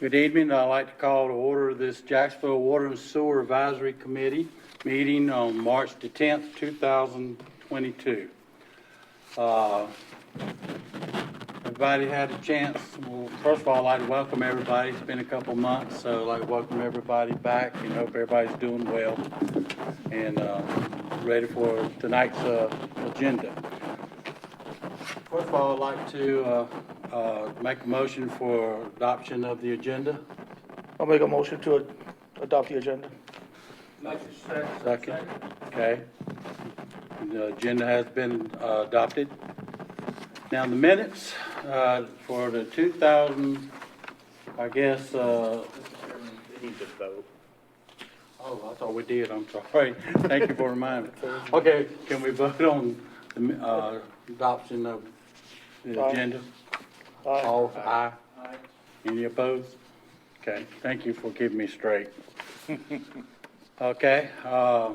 Good evening. I'd like to call to order this Jacksonville Water and Sewer Advisory Committee meeting on March the 10th, 2022. Everybody had a chance. Well, first of all, I'd like to welcome everybody. It's been a couple months, so I'd like to welcome everybody back and hope everybody's doing well and ready for tonight's agenda. First of all, I'd like to make a motion for adoption of the agenda. I'll make a motion to adopt the agenda. Second. Okay. The agenda has been adopted. Now the minutes for the 2000, I guess. We need to vote. Oh, I thought we did. I'm sorry. Thank you for reminding me. Okay, can we vote on the adoption of the agenda? Aye. All aye. Any opposed? Okay, thank you for keeping me straight. Okay,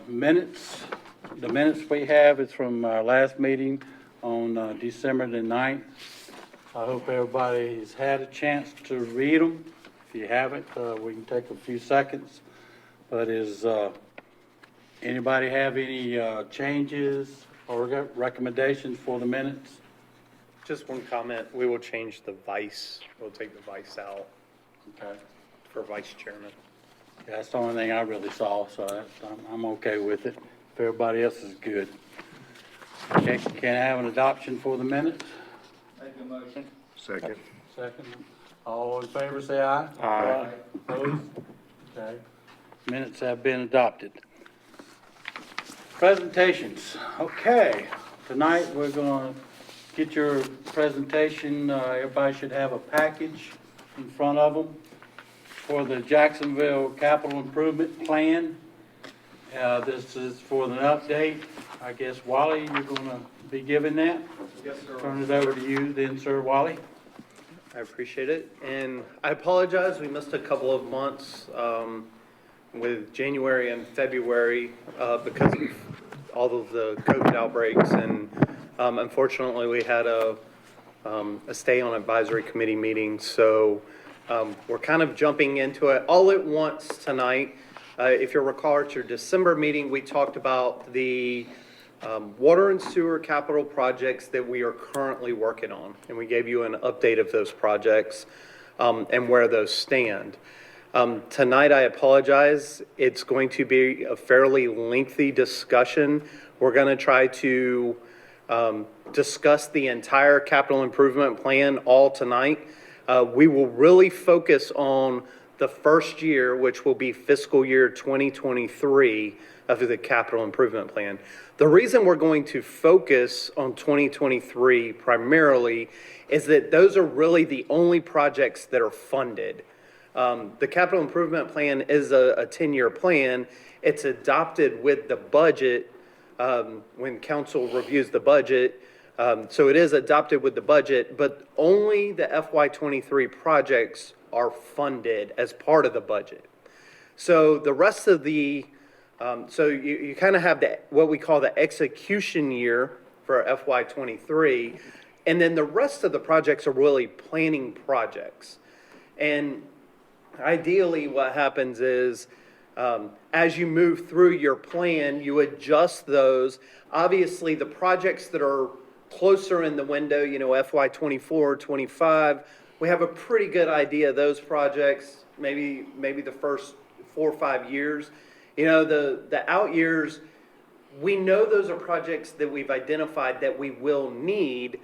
minutes. The minutes we have is from our last meeting on December the 9th. I hope everybody has had a chance to read them. If you haven't, we can take a few seconds. But is anybody have any changes or recommendations for the minutes? Just one comment, we will change the vice, we'll take the vice out Okay. for vice chairman. Yeah, that's the only thing I really saw, so I'm okay with it. If everybody else is good. Okay, can I have an adoption for the minutes? Make a motion. Second. Second. All in favor, say aye. Aye. Opposed? Okay. Minutes have been adopted. Presentations. Okay, tonight we're going to get your presentation. Everybody should have a package in front of them for the Jacksonville Capital Improvement Plan. This is for the update. I guess, Wally, you're going to be giving that? Yes, sir. Turn it over to you then, sir, Wally. I appreciate it, and I apologize, we missed a couple of months with January and February because of all of the COVID outbreaks, and unfortunately we had a stay on advisory committee meeting, so we're kind of jumping into it all at once tonight. If you'll recall at your December meeting, we talked about the water and sewer capital projects that we are currently working on, and we gave you an update of those projects and where those stand. Tonight, I apologize. It's going to be a fairly lengthy discussion. We're going to try to discuss the entire capital improvement plan all tonight. We will really focus on the first year, which will be fiscal year 2023 of the capital improvement plan. The reason we're going to focus on 2023 primarily is that those are really the only projects that are funded. The capital improvement plan is a 10-year plan. It's adopted with the budget when council reviews the budget. So it is adopted with the budget, but only the FY23 projects are funded as part of the budget. So the rest of the, so you kind of have what we call the execution year for FY23, and then the rest of the projects are really planning projects. And ideally what happens is as you move through your plan, you adjust those. Obviously the projects that are closer in the window, you know, FY24, 25, we have a pretty good idea of those projects, maybe the first 4 or 5 years. You know, the out years, we know those are projects that we've identified that we will need,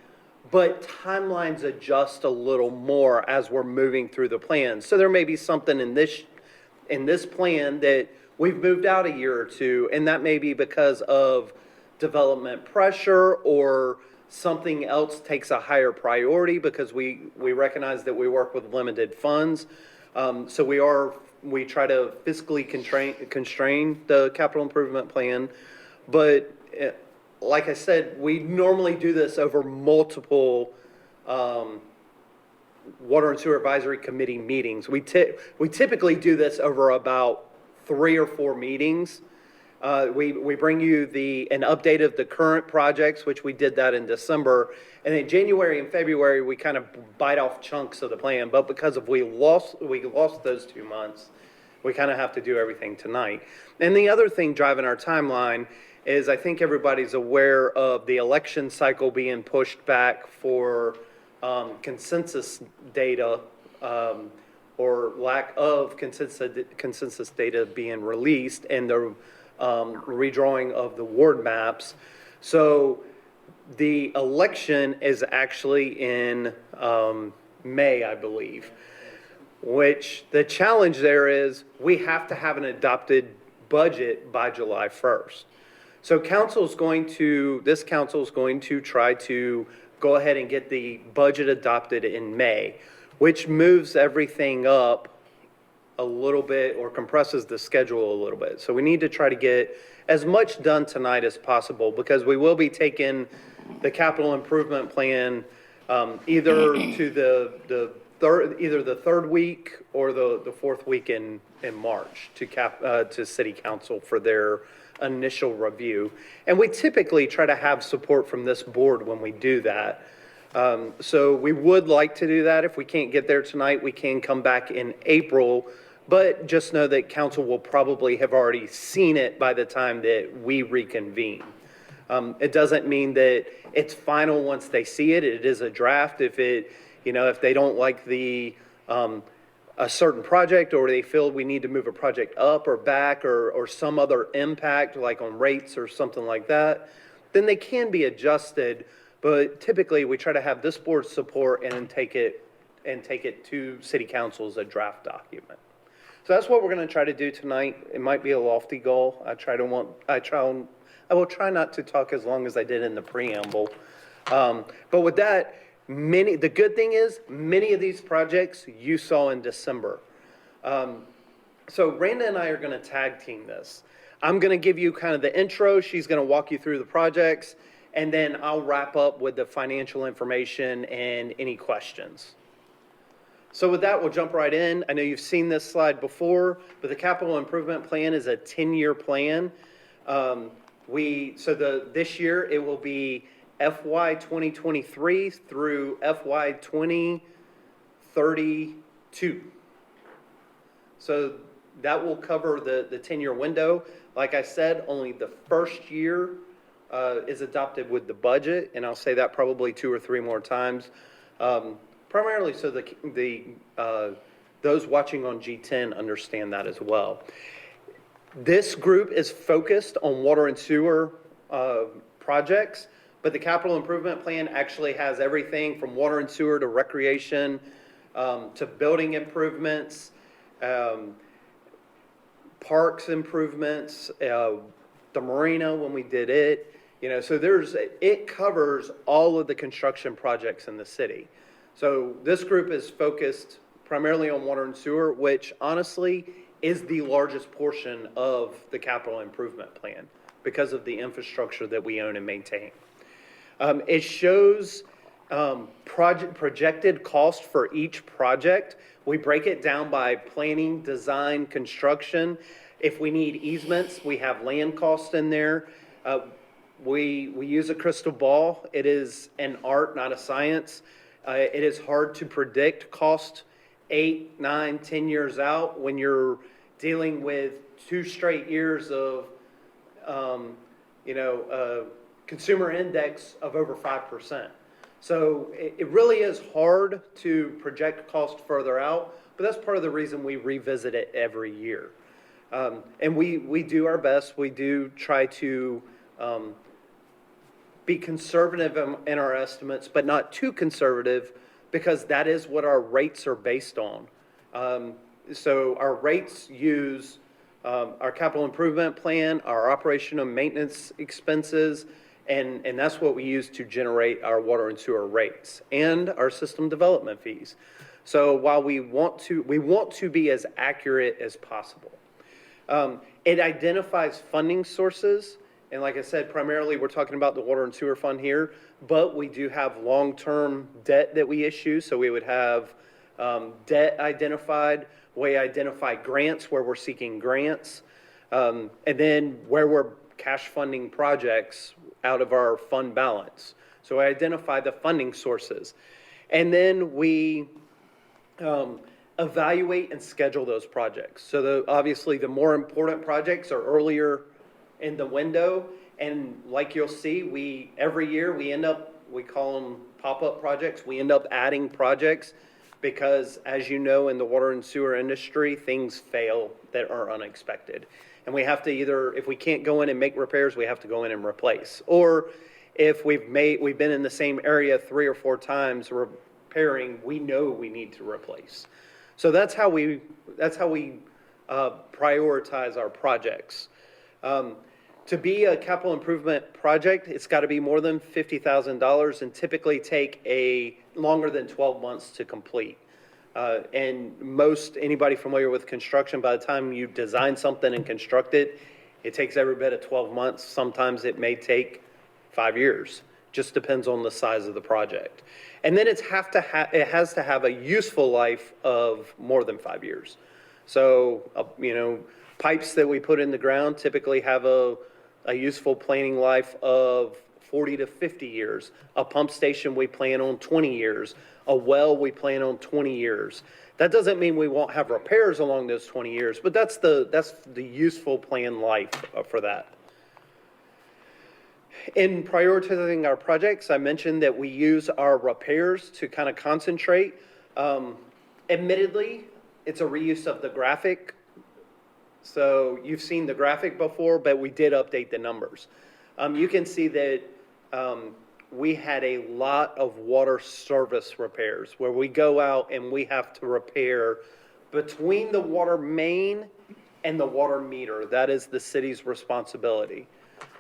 but timelines adjust a little more as we're moving through the plan. So there may be something in this plan that we've moved out a year or two, and that may be because of development pressure or something else takes a higher priority because we recognize that we work with limited funds. So we try to fiscally constrain the capital improvement plan. But like I said, we normally do this over multiple Water and Sewer Advisory Committee meetings. We typically do this over about 3 or 4 meetings. We bring you an update of the current projects, which we did that in December. And then January and February, we kind of bite off chunks of the plan. But because we lost those 2 months, we kind of have to do everything tonight. And the other thing driving our timeline is I think everybody's aware of the election cycle being pushed back for consensus data or lack of consensus data being released and the redrawing of the ward maps. So the election is actually in May, I believe, which the challenge there is we have to have an adopted budget by July 1st. So this council is going to try to go ahead and get the budget adopted in May, which moves everything up a little bit or compresses the schedule a little bit. So we need to try to get as much done tonight as possible because we will be taking the capital improvement plan either to the third week or the fourth week in March to City Council for their initial review. And we typically try to have support from this board when we do that. So we would like to do that. If we can't get there tonight, we can come back in April, but just know that council will probably have already seen it by the time that we reconvene. It doesn't mean that it's final once they see it. It is a draft. If they don't like a certain project or they feel we need to move a project up or back or some other impact like on rates or something like that, then they can be adjusted. But typically we try to have this board's support and then take it to City Council as a draft document. So that's what we're going to try to do tonight. It might be a lofty goal. I will try not to talk as long as I did in the preamble. But with that, the good thing is many of these projects you saw in December. So Randa and I are going to tag team this. I'm going to give you kind of the intro. She's going to walk you through the projects, and then I'll wrap up with the financial information and any questions. So with that, we'll jump right in. I know you've seen this slide before, but the capital improvement plan is a 10-year plan. This year it will be FY 2023 through FY 2032. So that will cover the 10-year window. Like I said, only the first year is adopted with the budget, and I'll say that probably 2 or 3 more times, primarily so those watching on G10 understand that as well. This group is focused on water and sewer projects, but the capital improvement plan actually has everything from water and sewer to recreation to building improvements, parks improvements, the marina when we did it. So it covers all of the construction projects in the city. So this group is focused primarily on water and sewer, which honestly is the largest portion of the capital improvement plan because of the infrastructure that we own and maintain. It shows projected cost for each project. We break it down by planning, design, construction. If we need easements, we have land costs in there. We use a crystal ball. It is an art, not a science. It is hard to predict cost 8, 9, 10 years out when you're dealing with 2 straight years of, consumer index of over 5%. So it really is hard to project cost further out, but that's part of the reason we revisit it every year. And we do our best. We do try to be conservative in our estimates, but not too conservative because that is what our rates are based on. So our rates use our capital improvement plan, our operation and maintenance expenses, and that's what we use to generate our water and sewer rates and our system development fees. So while we want to be as accurate as possible. It identifies funding sources. And like I said, primarily we're talking about the water and sewer fund here, but we do have long-term debt that we issue. So we would have debt identified. We identify grants where we're seeking grants. And then where we're cash funding projects out of our fund balance. So I identify the funding sources. And then we evaluate and schedule those projects. So obviously the more important projects are earlier in the window. And like you'll see, every year we call them pop-up projects. We end up adding projects because, as you know, in the water and sewer industry, things fail that are unexpected. And we have to either, if we can't go in and make repairs, we have to go in and replace. Or if we've been in the same area 3 or 4 times repairing, we know we need to replace. So that's how we prioritize our projects. To be a capital improvement project, it's got to be more than $50,000 and typically take longer than 12 months to complete. And anybody familiar with construction, by the time you design something and construct it, it takes every bit of 12 months. Sometimes it may take 5 years. Just depends on the size of the project. And then it has to have a useful life of more than 5 years. So, pipes that we put in the ground typically have a useful planning life of 40 to 50 years. A pump station we plan on 20 years. A well we plan on 20 years. That doesn't mean we won't have repairs along those 20 years, but that's the useful plan life for that. In prioritizing our projects, I mentioned that we use our repairs to kind of concentrate. Admittedly, it's a reuse of the graphic. So you've seen the graphic before, but we did update the numbers. You can see that we had a lot of water service repairs where we go out and we have to repair between the water main and the water meter. That is the city's responsibility.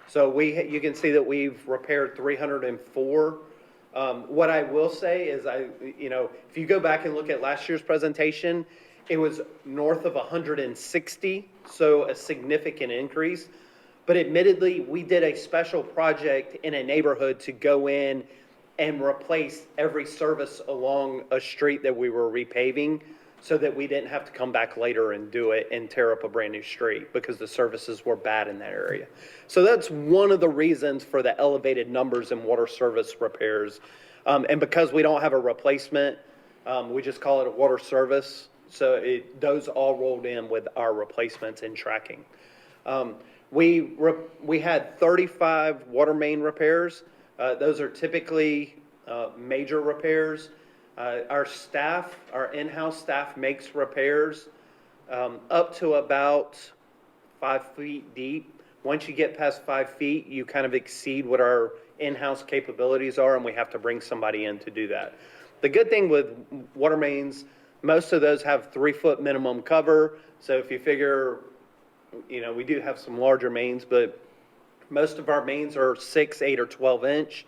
So you can see that we've repaired 304. What I will say is if you go back and look at last year's presentation, it was north of 160, so a significant increase. But admittedly, we did a special project in a neighborhood to go in and replace every service along a street that we were repaving so that we didn't have to come back later and do it and tear up a brand new street because the services were bad in that area. So that's one of the reasons for the elevated numbers in water service repairs. And because we don't have a replacement, we just call it a water service. So those all rolled in with our replacements and tracking. We had 35 water main repairs. Those are typically major repairs. Our in-house staff makes repairs up to about 5 feet deep. Once you get past 5 feet, you kind of exceed what our in-house capabilities are, and we have to bring somebody in to do that. The good thing with water mains, most of those have 3-foot minimum cover. So if you figure, we do have some larger mains, but most of our mains are 6, 8, or 12 inch.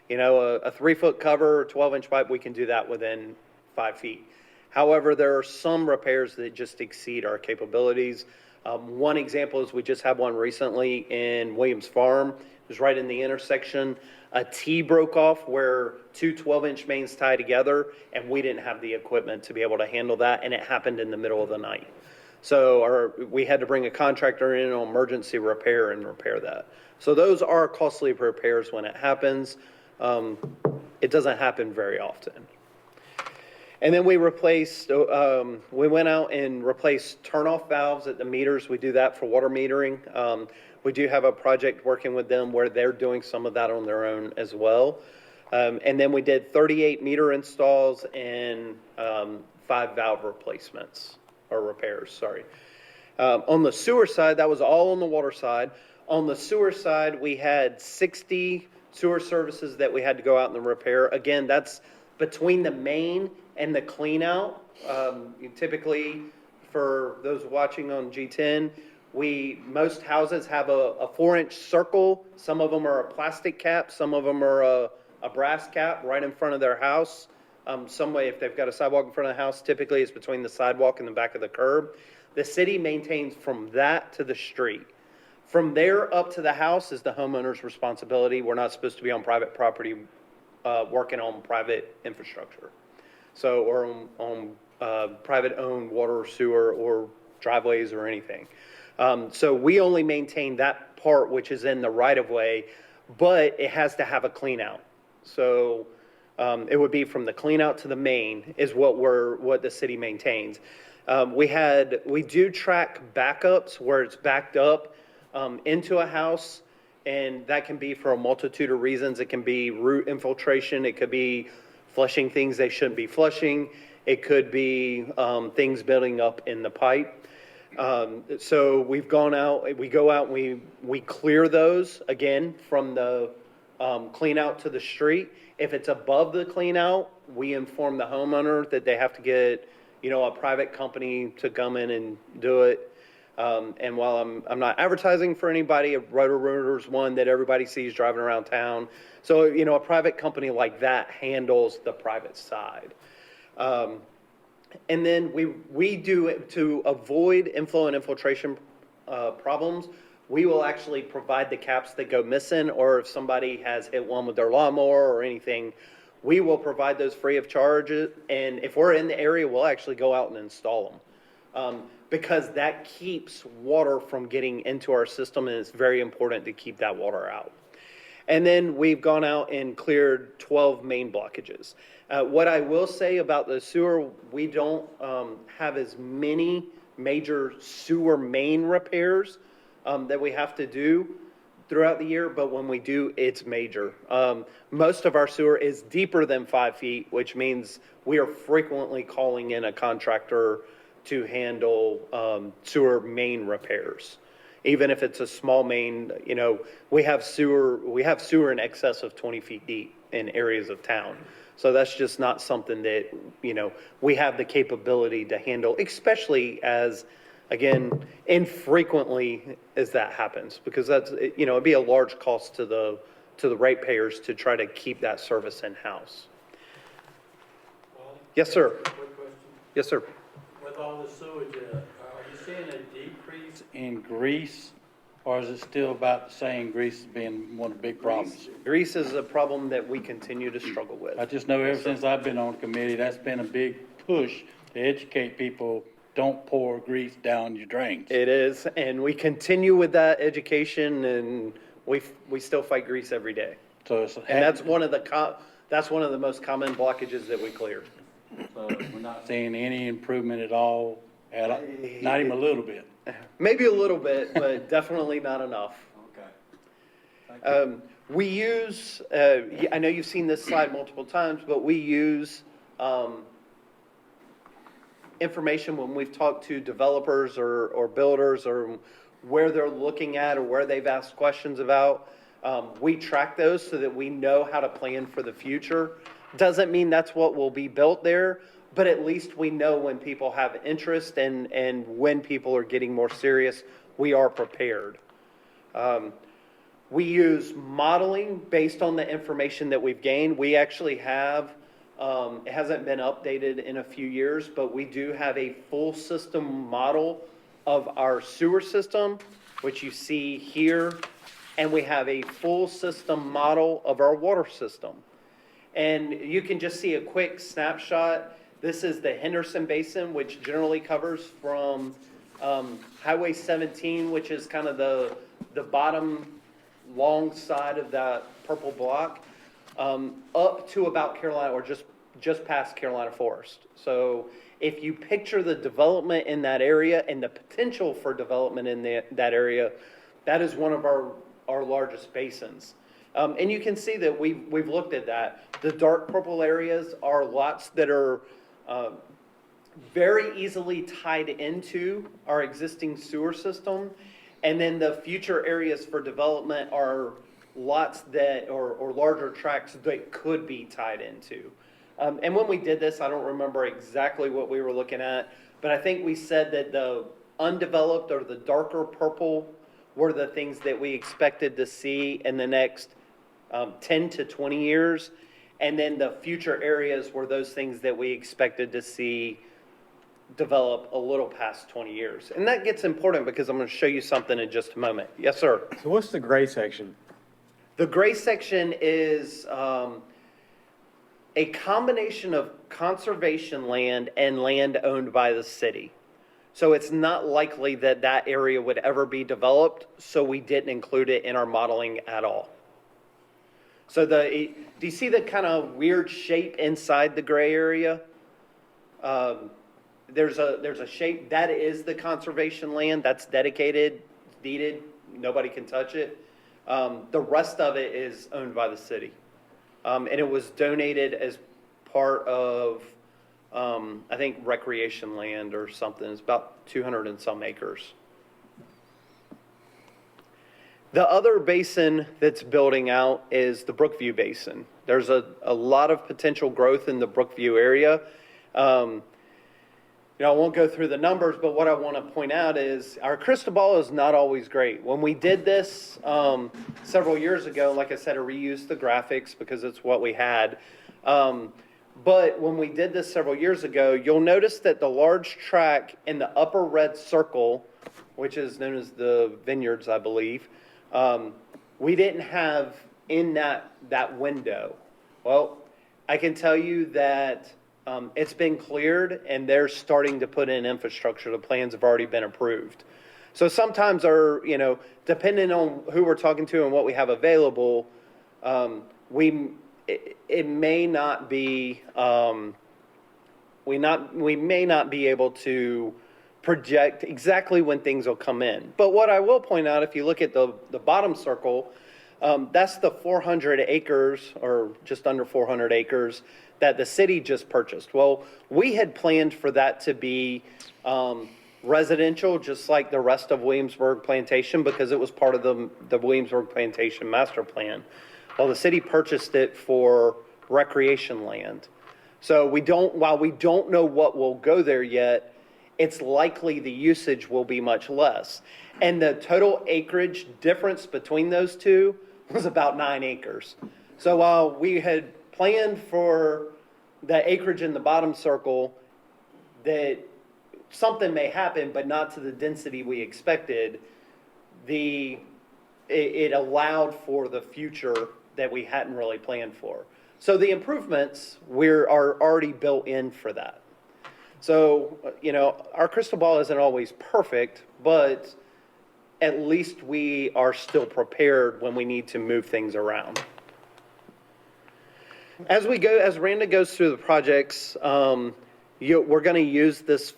A 3-foot cover, 12-inch pipe, we can do that within 5 feet. However, there are some repairs that just exceed our capabilities. One example is we just had one recently in Williams Farm. It was right in the intersection. A T broke off where 2 12-inch mains tie together, and we didn't have the equipment to be able to handle that, and it happened in the middle of the night. So we had to bring a contractor in on emergency repair and repair that. So those are costly repairs when it happens. It doesn't happen very often. And then we went out and replaced turnoff valves at the meters. We do that for water metering. We do have a project working with them where they're doing some of that on their own as well. And then we did 38 meter installs and 5 valve replacements, or repairs, sorry. On the sewer side, that was all on the water side. On the sewer side, we had 60 sewer services that we had to go out and repair. Again, that's between the main and the clean out. Typically, for those watching on G10, most houses have a 4-inch circle. Some of them are a plastic cap. Some of them are a brass cap right in front of their house. If they've got a sidewalk in front of the house, typically it's between the sidewalk and the back of the curb. The city maintains from that to the street. From there up to the house is the homeowner's responsibility. We're not supposed to be on private property working on private infrastructure. So, or on private owned water or sewer or driveways or anything. So we only maintain that part which is in the right of way, but it has to have a clean out. So it would be from the clean out to the main is what the city maintains. We do track backups where it's backed up into a house, and that can be for a multitude of reasons. It can be root infiltration. It could be flushing things they shouldn't be flushing. It could be things building up in the pipe. So we go out and we clear those again from the clean out to the street. If it's above the clean out, we inform the homeowner that they have to get, a private company to come in and do it. And while I'm not advertising for anybody, Roto-Rooter's one that everybody sees driving around town. So, a private company like that handles the private side. And then we do it to avoid inflow and infiltration problems. We will actually provide the caps that go missing, or if somebody has hit one with their lawnmower or anything, we will provide those free of charge. And if we're in the area, we'll actually go out and install them. Because that keeps water from getting into our system, and it's very important to keep that water out. And then we've gone out and cleared 12 main blockages. What I will say about the sewer, we don't have as many major sewer main repairs that we have to do throughout the year, but when we do, it's major. Most of our sewer is deeper than 5 feet, which means we are frequently calling in a contractor to handle sewer main repairs. Even if it's a small main, we have sewer in excess of 20 feet deep in areas of town. So that's just not something that, we have the capability to handle, especially as, again, infrequently as that happens, because that's, it'd be a large cost to the ratepayers to try to keep that service in-house. Yes, sir. Quick question. Yes, sir. With all the sewage, are you seeing a decrease in grease, or is it still about the same, grease being one of the big problems? Grease is a problem that we continue to struggle with. I just know ever since I've been on the committee, that's been a big push to educate people, don't pour grease down your drains. It is, and we continue with that education, and we still fight grease every day. So it's, And that's one of the most common blockages that we clear. so we're not seeing any improvement at all, not even a little bit. Maybe a little bit, but definitely not enough. Okay. We use, I know you've seen this slide multiple times, but we use information when we've talked to developers or builders or where they're looking at or where they've asked questions about. We track those so that we know how to plan for the future. Doesn't mean that's what will be built there, but at least we know when people have interest and when people are getting more serious, we are prepared. We use modeling based on the information that we've gained. We actually have, it hasn't been updated in a few years, but we do have a full system model of our sewer system, which you see here, and we have a full system model of our water system. And you can just see a quick snapshot. This is the Henderson Basin, which generally covers from Highway 17, which is kind of the bottom long side of that purple block, up to about Carolina, or just past Carolina Forest. So if you picture the development in that area and the potential for development in that area, that is one of our largest basins. And you can see that we've looked at that. The dark purple areas are lots that are very easily tied into our existing sewer system. And then the future areas for development are lots that, or larger tracts that could be tied into. And when we did this, I don't remember exactly what we were looking at, but I think we said that the undeveloped or the darker purple were the things that we expected to see in the next 10 to 20 years. And then the future areas were those things that we expected to see develop a little past 20 years. And that gets important because I'm going to show you something in just a moment. Yes, sir. So what's the gray section? The gray section is a combination of conservation land and land owned by the city. So it's not likely that that area would ever be developed, so we didn't include it in our modeling at all. So do you see the kind of weird shape inside the gray area? There's a shape, that is the conservation land, that's dedicated, deeded, nobody can touch it. The rest of it is owned by the city. And it was donated as part of, I think, recreation land or something. It's about 200 and some acres. The other basin that's building out is the Brookview Basin. There's a lot of potential growth in the Brookview area. I won't go through the numbers, but what I want to point out is our crystal ball is not always great. When we did this several years ago, like I said, I reused the graphics because it's what we had. But when we did this several years ago, you'll notice that the large tract in the upper red circle, which is known as the vineyards, I believe, we didn't have in that window. Well, I can tell you that it's been cleared and they're starting to put in infrastructure. The plans have already been approved. So sometimes depending on who we're talking to and what we have available, it may not be, we may not be able to project exactly when things will come in. But what I will point out, if you look at the bottom circle, that's the 400 acres or just under 400 acres that the city just purchased. Well, we had planned for that to be residential, just like the rest of Williamsburg Plantation, because it was part of the Williamsburg Plantation master plan. Well, the city purchased it for recreation land. So while we don't know what will go there yet, it's likely the usage will be much less. And the total acreage difference between those two was about 9 acres. So while we had planned for the acreage in the bottom circle that something may happen, but not to the density we expected, it allowed for the future that we hadn't really planned for. So the improvements are already built in for that. So, our crystal ball isn't always perfect, but at least we are still prepared when we need to move things around. As Randa goes through the projects, we're going to use this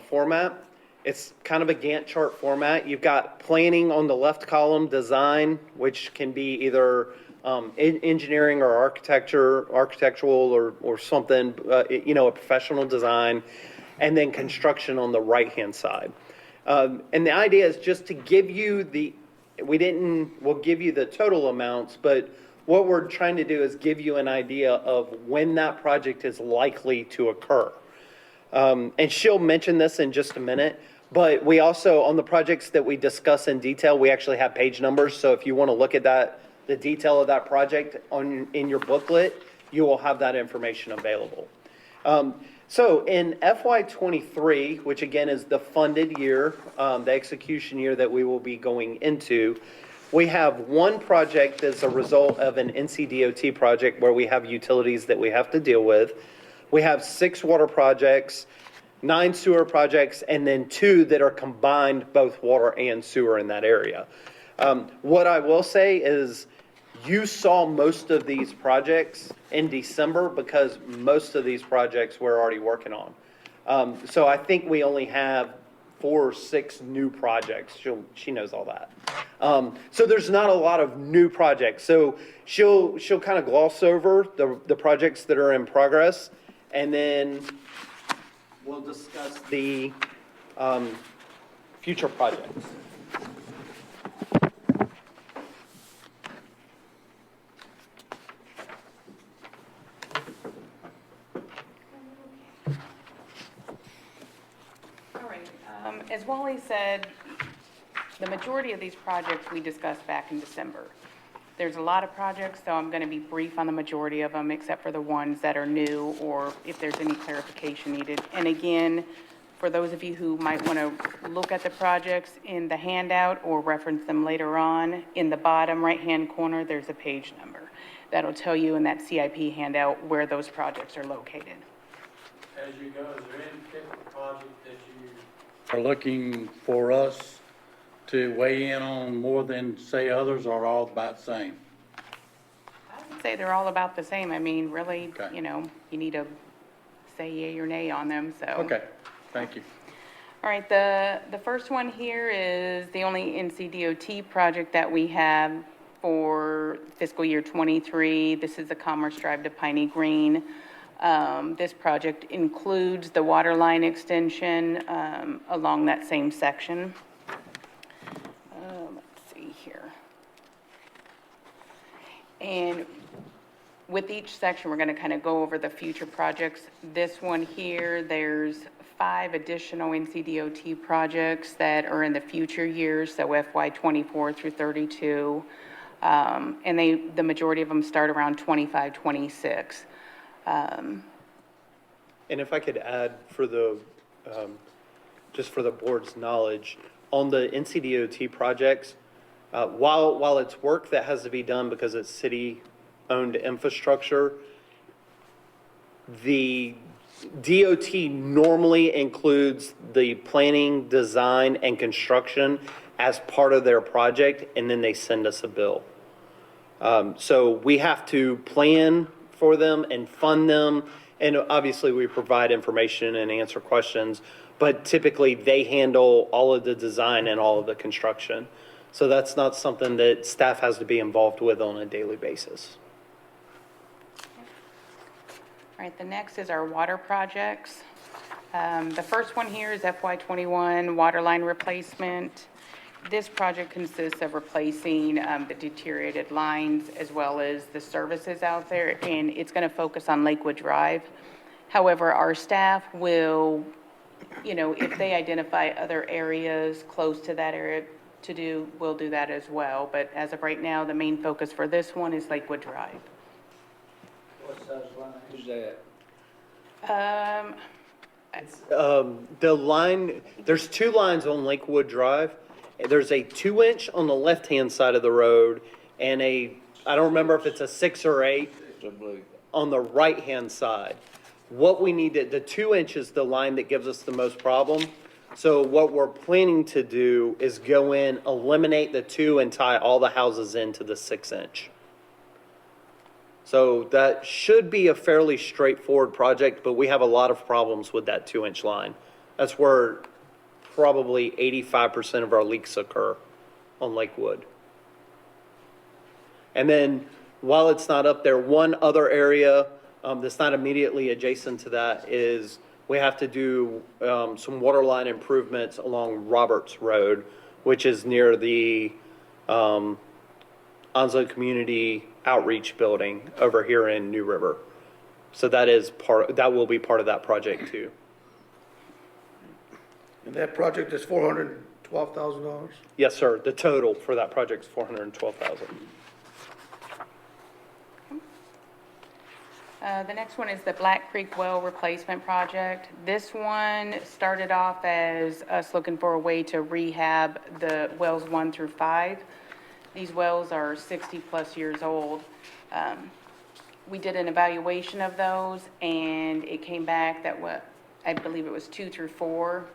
format. It's kind of a Gantt chart format. You've got planning on the left column, design, which can be either engineering or architectural or something, a professional design, and then construction on the right-hand side. And the idea is just to give you we'll give you the total amounts, but what we're trying to do is give you an idea of when that project is likely to occur. And she'll mention this in just a minute, but we also, on the projects that we discuss in detail, we actually have page numbers. So if you want to look at the detail of that project in your booklet, you will have that information available. So in FY23, which again is the funded year, the execution year that we will be going into, we have one project that's a result of an Ncdot project where we have utilities that we have to deal with. We have 6 water projects, 9 sewer projects, and then 2 that are combined both water and sewer in that area. What I will say is you saw most of these projects in December because most of these projects we're already working on. So I think we only have 4 or 6 new projects. She knows all that. So there's not a lot of new projects. So she'll kind of gloss over the projects that are in progress, and then we'll discuss the future projects. As Wally said, the majority of these projects we discussed back in December. There's a lot of projects, so I'm going to be brief on the majority of them, except for the ones that are new or if there's any clarification needed. And again, for those of you who might want to look at the projects in the handout or reference them later on, in the bottom right-hand corner, there's a page number. That'll tell you in that CIP handout where those projects are located. As you go, is there any particular project that you are looking for us to weigh in on more than, say, others, or all about the same? I would say they're all about the same. I mean, really, Okay. you need to say yay or nay on them, so. Okay, thank you. All right, the first one here is the only NCDOT project that we have for fiscal year '23. This is the Commerce Drive to Piney Green. This project includes the water line extension along that same section. Let's see here. And with each section, we're going to kind of go over the future projects. This one here, there's 5 additional NCDOT projects that are in the future years, so FY '24 through '32. And the majority of them start around '25, '26. And if I could add for the, just for the board's knowledge, on the NCDOT projects, while it's work that has to be done because it's city-owned infrastructure, the DOT normally includes the planning, design, and construction as part of their project, and then they send us a bill. So we have to plan for them and fund them, and obviously we provide information and answer questions, but typically they handle all of the design and all of the construction. So that's not something that staff has to be involved with on a daily basis. All right, the next is our water projects. The first one here is FY '21 water line replacement. This project consists of replacing the deteriorated lines as well as the services out there, and it's going to focus on Lakewood Drive. However, our staff will, if they identify other areas close to that area to do, we'll do that as well. But as of right now, the main focus for this one is Lakewood Drive. What size line is that? The line, there's 2 lines on Lakewood Drive. There's a 2-inch on the left-hand side of the road and I don't remember if it's a 6 or 8 I believe. on the right-hand side. What we need to, the 2-inch is the line that gives us the most problem. So what we're planning to do is go in, eliminate the 2 and tie all the houses into the 6-inch. So that should be a fairly straightforward project, but we have a lot of problems with that 2-inch line. That's where probably 85% of our leaks occur on Lakewood. And then while it's not up there, one other area that's not immediately adjacent to that is we have to do some water line improvements along Roberts Road, which is near the Onslow Community Outreach Building over here in New River. So that will be part of that project too. And that project is $412,000? Yes, sir. The total for that project is $412,000. The next one is the Black Creek Well Replacement Project. This one started off as us looking for a way to rehab the wells 1 through 5. These wells are 60-plus years old. We did an evaluation of those, and it came back that I believe it was 2 through 4.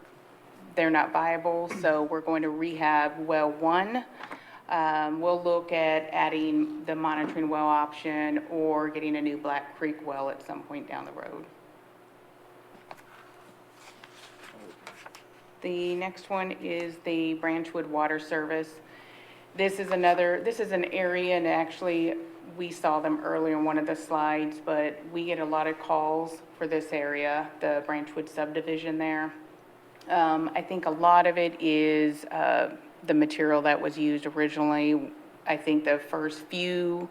They're not viable, so we're going to rehab well 1. We'll look at adding the monitoring well option or getting a new Black Creek well at some point down the road. The next one is the Branchwood Water Service. This is an area, and actually we saw them earlier in one of the slides, but we get a lot of calls for this area, the Branchwood subdivision there. I think a lot of it is the material that was used originally. I think the first few,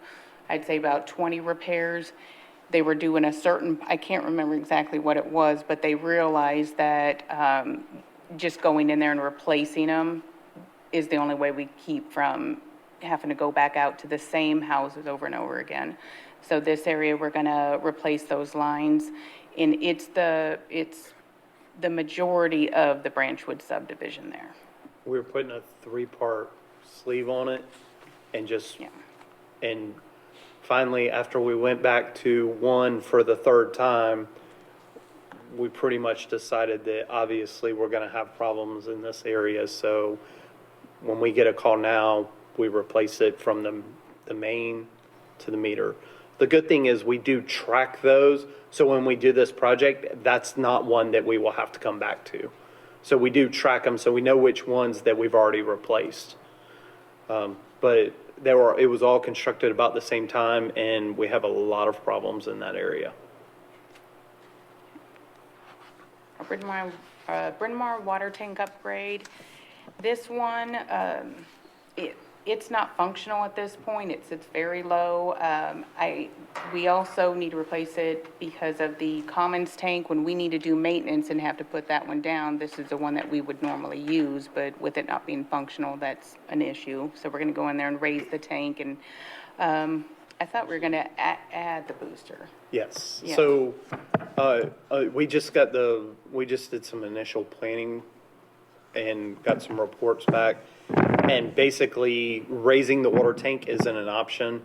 I'd say about 20 repairs, they were doing I can't remember exactly what it was, but they realized that just going in there and replacing them is the only way we keep from having to go back out to the same houses over and over again. So this area, we're gonna replace those lines, and it's the majority of the Branchwood subdivision there. We were putting a 3-part sleeve on it and Yeah. and finally, after we went back to 1 for the 3rd time, we pretty much decided that obviously we're gonna have problems in this area, so when we get a call now, we replace it from the main to the meter. The good thing is we do track those, so when we do this project, that's not one that we will have to come back to. So we do track them, so we know which ones that we've already replaced. But it was all constructed about the same time, and we have a lot of problems in that area. Bryn Mawr water tank upgrade. This one, it's not functional at this point. It sits very low. We also need to replace it because of the commons tank. When we need to do maintenance and have to put that one down, this is the one that we would normally use, but with it not being functional, that's an issue. So we're gonna go in there and raise the tank, and I thought we were gonna add the booster. Yes, Yeah. so, we just did some initial planning and got some reports back. And basically, raising the water tank isn't an option,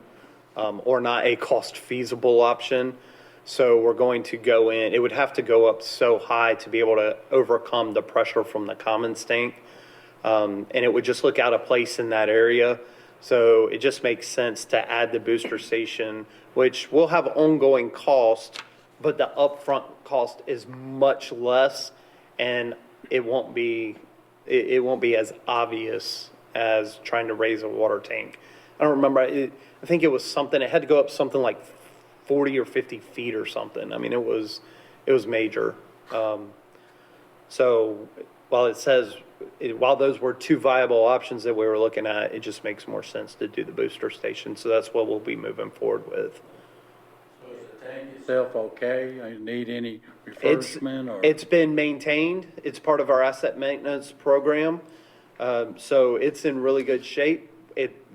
or not a cost feasible option. So we're going to go in, it would have to go up so high to be able to overcome the pressure from the commons tank. And it would just look out of place in that area. So it just makes sense to add the booster station, which will have ongoing cost, but the upfront cost is much less, and it won't be as obvious as trying to raise a water tank. I don't remember, I think it was something, it had to go up something like 40 or 50 feet or something. I mean, it was major. So while those were two viable options that we were looking at, it just makes more sense to do the booster station. So that's what we'll be moving forward with. So is the tank itself okay? Need any refurbishment or? It's been maintained. It's part of our asset maintenance program. So it's in really good shape.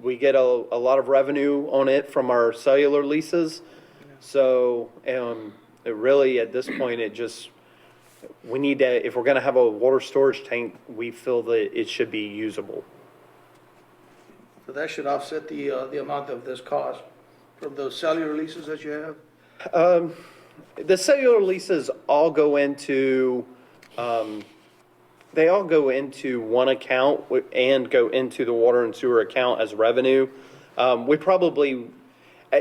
We get a lot of revenue on it from our cellular leases. So, it really, at this point, we need to, if we're gonna have a water storage tank, we feel that it should be usable. So that should offset the amount of this cost from those cellular leases that you have? The cellular leases all go into, they all go into one account and go into the water and sewer account as revenue.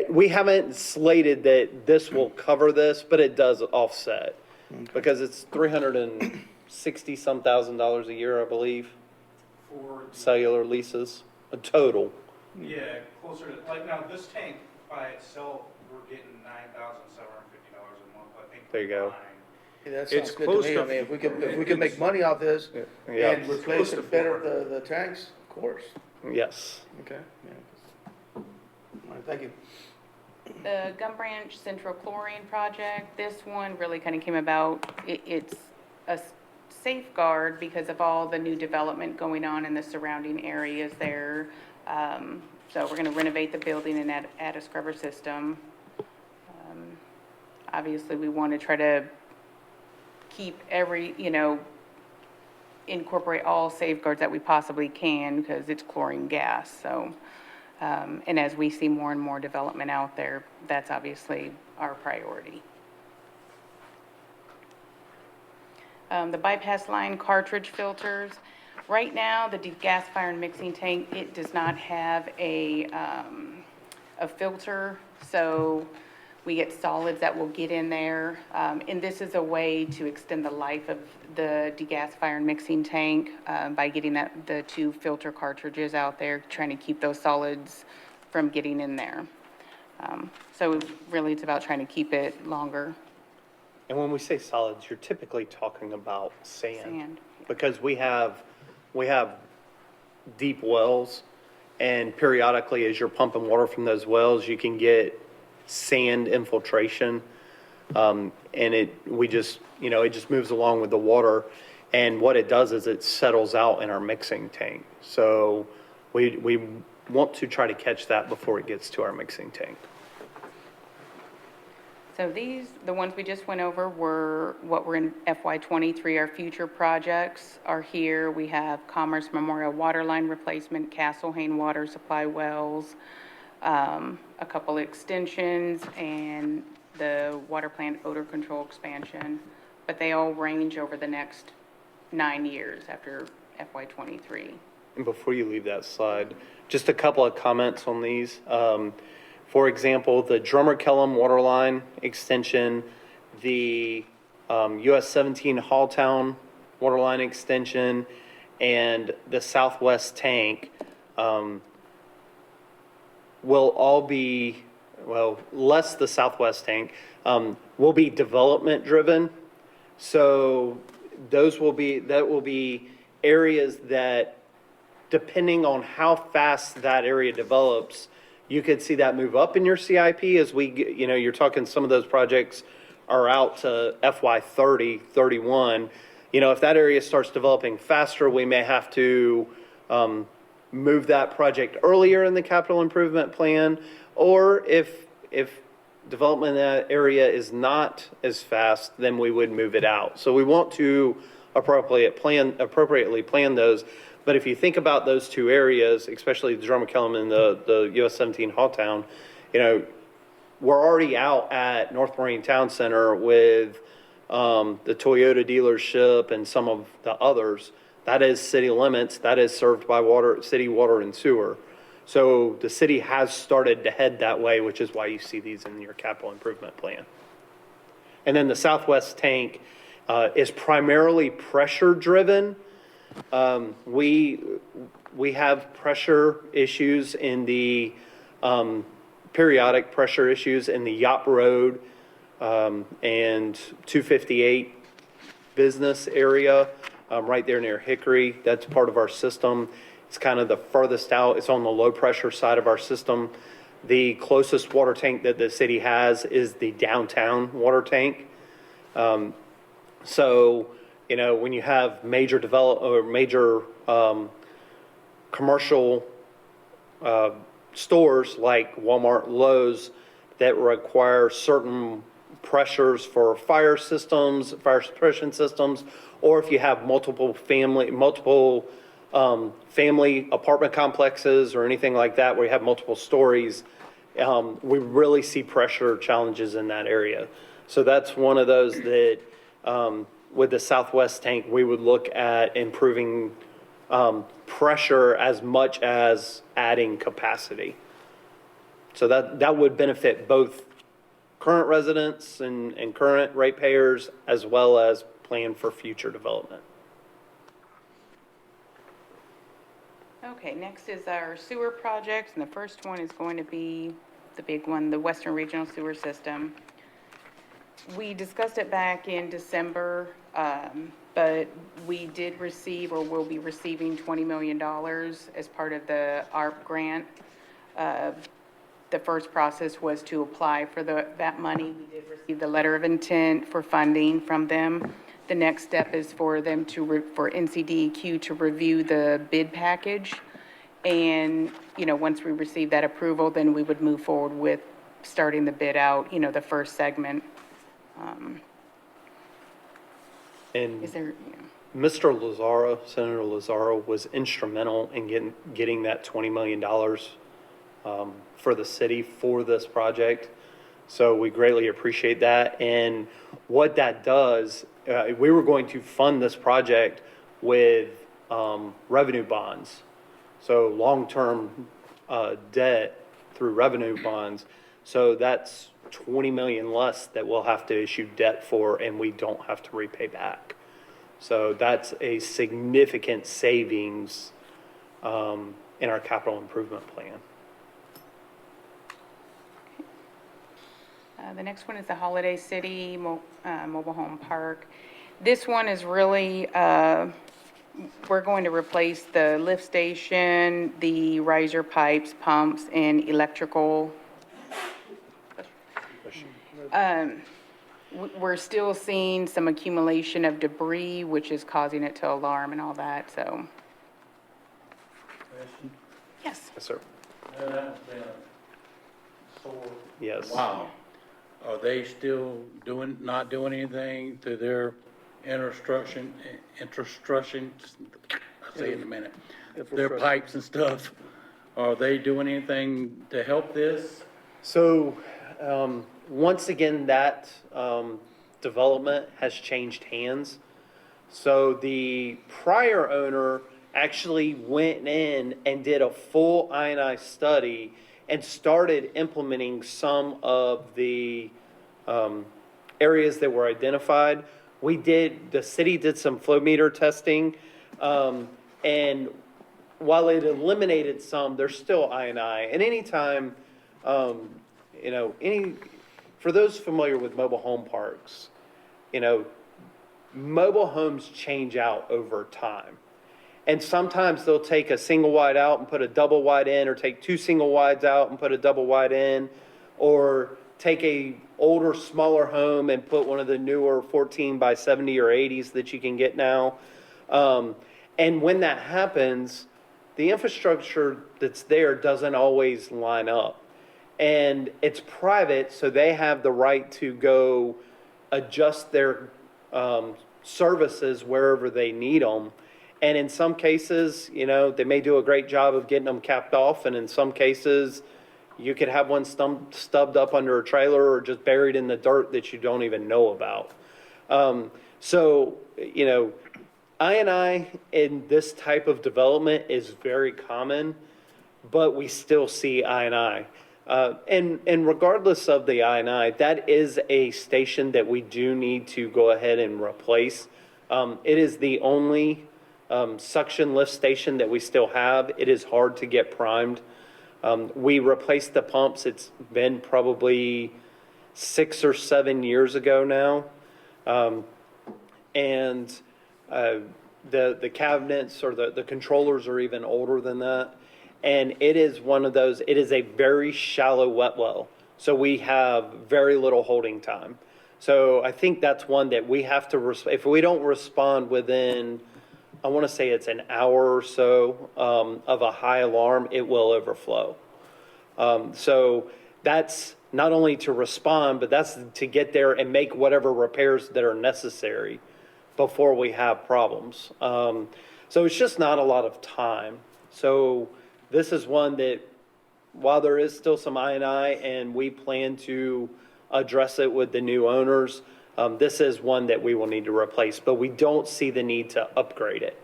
We haven't slated that this will cover this, but it does offset. Because it's $360-some thousand a year, I believe, For, cellular leases, a total. yeah, closer to, like, now, this tank by itself, we're getting $9,750 a month, I think. There you go. fine. Yeah, that It's sounds good close to me. to- I mean, if we can make money off this Yeah. and replace close to it better the tanks, of course. Yes. Okay. Yeah. All right, thank you. The Gum Branch Central Chlorine project, this one really kind of came about, it's a safeguard because of all the new development going on in the surrounding areas there. So we're gonna renovate the building and add a scrubber system. Obviously, we want to try to keep incorporate all safeguards that we possibly can because it's chlorine gas, so. And as we see more and more development out there, that's obviously our priority. The bypass line cartridge filters. Right now, the degasifier mixing tank, it does not have a filter, so we get solids that will get in there. And this is a way to extend the life of the degasifier and mixing tank by getting the two filter cartridges out there, trying to keep those solids from getting in there. So really, it's about trying to keep it longer. And when we say solids, you're typically talking about sand. Sand. Because we have deep wells, and periodically, as you're pumping water from those wells, you can get sand infiltration. And it just moves along with the water. And what it does is it settles out in our mixing tank. So we want to try to catch that before it gets to our mixing tank. So the ones we just went over were what were in FY23. Our future projects are here. We have Commerce Memorial Water Line Replacement, Castle Hayne Water Supply Wells, a couple extensions, and the water plant odor control expansion. but they all range over the next 9 years after FY '23. And before you leave that slide, just a couple of comments on these. For example, the Drummer Kellum Waterline Extension, the US 17 Halltown Waterline Extension, and the Southwest Tank will all be, well, less the Southwest Tank, will be development driven. So that will be areas that, depending on how fast that area develops, you could see that move up in your CIP as you're talking some of those projects are out to FY 30, 31. If that area starts developing faster, we may have to move that project earlier in the capital improvement plan, or if development in that area is not as fast, then we would move it out. So we want to appropriately plan those. But if you think about those two areas, especially the Drummer Kellum and the US 17 Halltown, we're already out at North Marine Town Center with the Toyota dealership and some of the others. That is city limits. That is served by city water and sewer. So the city has started to head that way, which is why you see these in your capital improvement plan. And then the Southwest Tank is primarily pressure driven. We have pressure issues in the periodic pressure issues in the Yacht Road and 258 business area right there near Hickory. That's part of our system. It's kind of the furthest out. It's on the low pressure side of our system. The closest water tank that the city has is the downtown water tank. So, when you have major commercial stores like Walmart, Lowe's that require certain pressures for fire systems, fire suppression systems, or if you have multiple family apartment complexes or anything like that where you have multiple stories, we really see pressure challenges in that area. So that's one of those that with the Southwest Tank, we would look at improving pressure as much as adding capacity. So that would benefit both current residents and current ratepayers, as well as plan for future development. Okay, next is our sewer projects, and the first one is going to be the big one, the Western Regional Sewer System. We discussed it back in December, but we did receive, or will be receiving, $20 million as part of the ARP grant. The first process was to apply for that money. We did receive the letter of intent for funding from them. The next step is for them for NCDEQ to review the bid package. And, once we receive that approval, then we would move forward with starting the bid out, the first segment. And Is there, Mr. Lazaro, Senator Lazaro, was instrumental in getting that $20 million for the city for this project. So we greatly appreciate that. And what that does, we were going to fund this project with revenue bonds. So long-term debt through revenue bonds. So that's 20 million less that we'll have to issue debt for, and we don't have to repay back. So that's a significant savings in our capital improvement plan. The next one is the Holiday City Mobile Home Park. This one is really, we're going to replace the lift station, the riser pipes, pumps, and electrical. We're still seeing some accumulation of debris, which is causing it to alarm and all that, so. Question? Yes. Yes, sir. That's been sore. Yes. Wow. Are they still not doing anything to their infrastructure, I'll say it in a minute, their pipes and stuff? Are they doing anything to help this? So, once again, that development has changed hands. So the prior owner actually went in and did a full I&I study and started implementing some of the areas that were identified. The city did some flow meter testing, and while it eliminated some, there's still I&I. And anytime, for those familiar with mobile home parks, mobile homes change out over time. And sometimes they'll take a single wide out and put a double wide in, or take two single wides out and put a double wide in, or take a older, smaller home and put one of the newer 14 by 70 or 80s that you can get now. And when that happens, the infrastructure that's there doesn't always line up. And it's private, so they have the right to go adjust their services wherever they need them. And in some cases, they may do a great job of getting them capped off. And in some cases, you could have one stubbed up under a trailer or just buried in the dirt that you don't even know about. I&I in this type of development is very common, but we still see I&I. And regardless of the I&I, that is a station that we do need to go ahead and replace. It is the only suction lift station that we still have. It is hard to get primed. We replaced the pumps. It's been probably 6 or 7 years ago now. The cabinets or the controllers are even older than that. And it is one of those, it is a very shallow wet well. So we have very little holding time. So I think that's one that we have to, if we don't respond within, I want to say it's an hour or so of a high alarm, it will overflow. So that's not only to respond, but that's to get there and make whatever repairs that are necessary before we have problems. So it's just not a lot of time. So this is one that, while there is still some I&I and we plan to address it with the new owners, this is one that we will need to replace, but we don't see the need to upgrade it.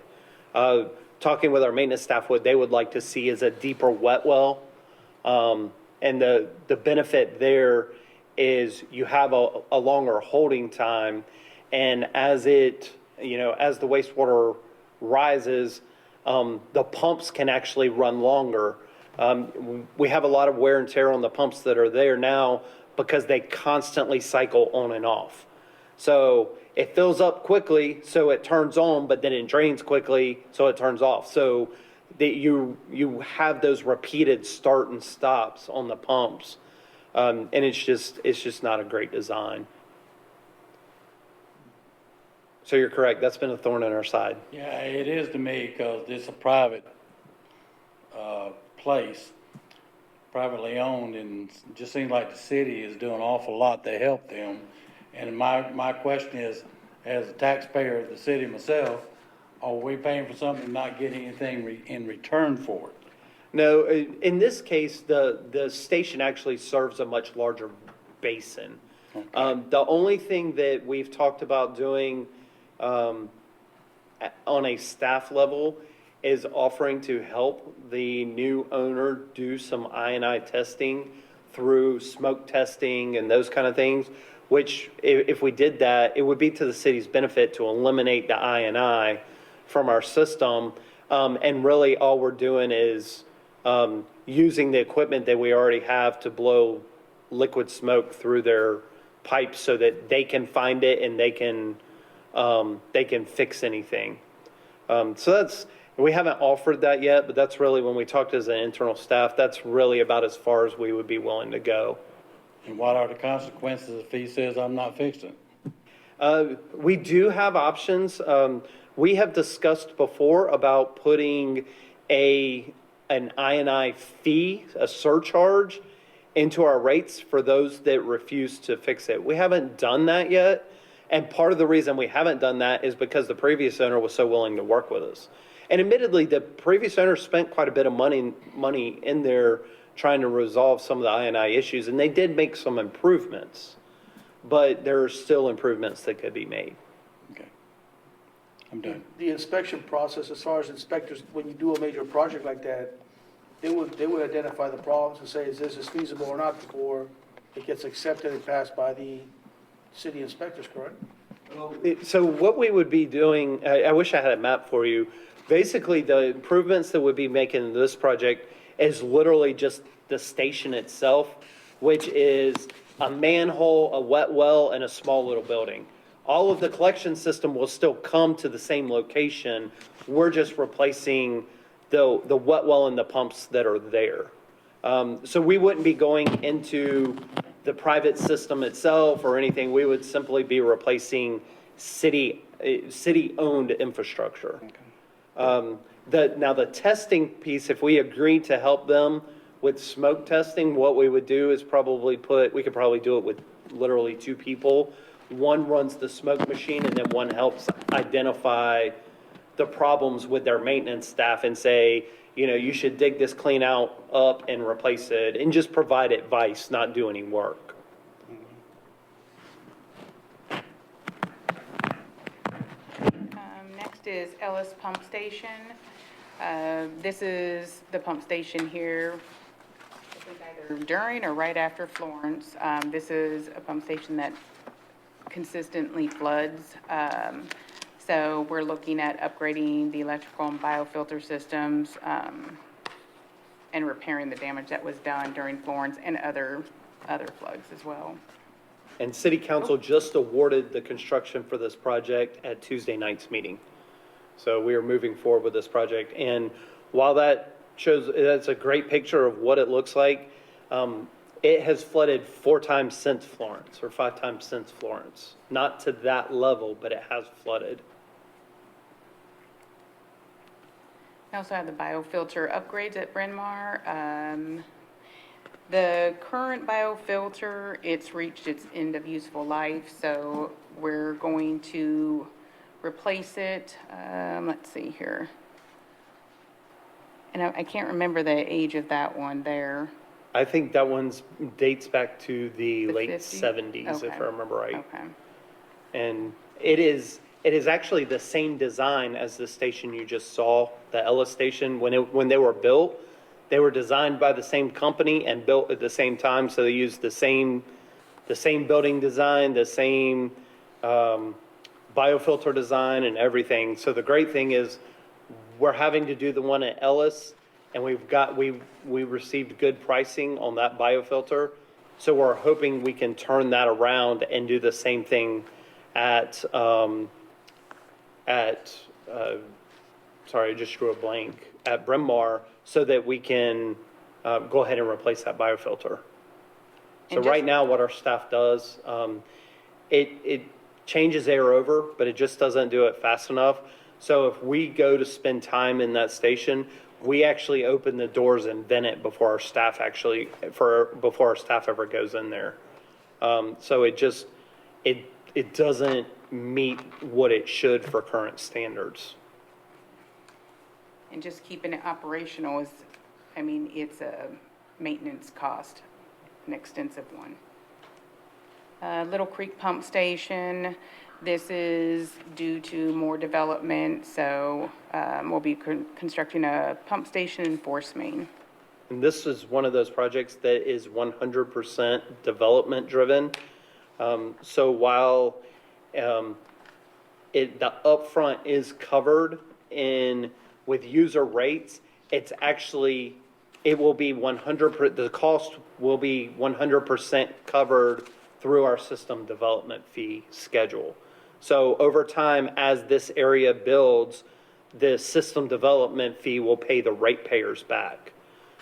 Talking with our maintenance staff, what they would like to see is a deeper wet well. And the benefit there is you have a longer holding time, and as as the wastewater rises, the pumps can actually run longer. We have a lot of wear and tear on the pumps that are there now because they constantly cycle on and off. So it fills up quickly, so it turns on, but then it drains quickly, so it turns off. So that you have those repeated start and stops on the pumps, and it's just not a great design. So you're correct. That's been a thorn in our side. Yeah, it is to me, because it's a private place, privately owned, and it just seems like the city is doing an awful lot to help them. And my question is, as a taxpayer of the city myself, are we paying for something and not getting anything in return for it? No, in this case, the station actually serves a much larger basin. Okay. The only thing that we've talked about doing on a staff level is offering to help the new owner do some I&I testing through smoke testing and those kind of things, which if we did that, it would be to the city's benefit to eliminate the I&I from our system. And really all we're doing is using the equipment that we already have to blow liquid smoke through their pipes so that they can find it and they can fix anything. So we haven't offered that yet, but that's really, when we talked as an internal staff, that's really about as far as we would be willing to go. And what are the consequences if he says, I'm not fixing it? We do have options. We have discussed before about putting an I&I fee, a surcharge, into our rates for those that refuse to fix it. We haven't done that yet. And part of the reason we haven't done that is because the previous owner was so willing to work with us. And admittedly, the previous owner spent quite a bit of money in there trying to resolve some of the I&I issues, and they did make some improvements. but there are still improvements that could be made. Okay. I'm done. The inspection process, as far as inspectors, when you do a major project like that, they would identify the problems and say, is this feasible or not before it gets accepted and passed by the city inspectors, correct? So what we would be doing, I wish I had a map for you. Basically, the improvements that we'd be making in this project is literally just the station itself, which is a manhole, a wet well, and a small little building. All of the collection system will still come to the same location. We're just replacing the wet well and the pumps that are there. So we wouldn't be going into the private system itself or anything. We would simply be replacing city-owned infrastructure. Now the testing piece, if we agree to help them with smoke testing, what we would do is we could probably do it with literally 2 people. One runs the smoke machine and then one helps identify the problems with their maintenance staff and say, you should dig this clean out up and replace it, and just provide advice, not do any work. Next is Ellis Pump Station. This is the pump station here, I think either during or right after Florence. This is a pump station that consistently floods. So we're looking at upgrading the electrical and biofilter systems and repairing the damage that was done during Florence and other floods as well. And City Council just awarded the construction for this project at Tuesday night's meeting. So we are moving forward with this project. And while that's a great picture of what it looks like, it has flooded 4 times since Florence, or 5 times since Florence. Not to that level, but it has flooded. We also have the biofilter upgrades at Bryn Mawr. The current biofilter, it's reached its end of useful life, so we're going to replace it. Let's see here. And I can't remember the age of that one there. I think that one's dates back to the The late 50s? 70s, if Okay. I remember right. Okay. And it is actually the same design as the station you just saw, the Ellis station. When they were built, they were designed by the same company and built at the same time. So they used the same building design, the same biofilter design and everything. So the great thing is we're having to do the one at Ellis, and we received good pricing on that biofilter. So we're hoping we can turn that around and do the same thing at sorry, I just drew a blank, at Bryn Mawr, so that we can go ahead and replace that biofilter. So And right just- now, what our staff does, it changes air over, but it just doesn't do it fast enough. So if we go to spend time in that station, we actually open the doors and vent it before our staff ever goes in there. So it doesn't meet what it should for current standards. And just keeping it operational is, it's a maintenance cost, an extensive one. Little Creek Pump Station, this is due to more development, so we'll be constructing a pump station in Force Main. And this is one of those projects that is 100% development driven. So while the upfront is covered with user rates, it will be 100%, the cost will be 100% covered through our system development fee schedule. So over time, as this area builds, the system development fee will pay the ratepayers back.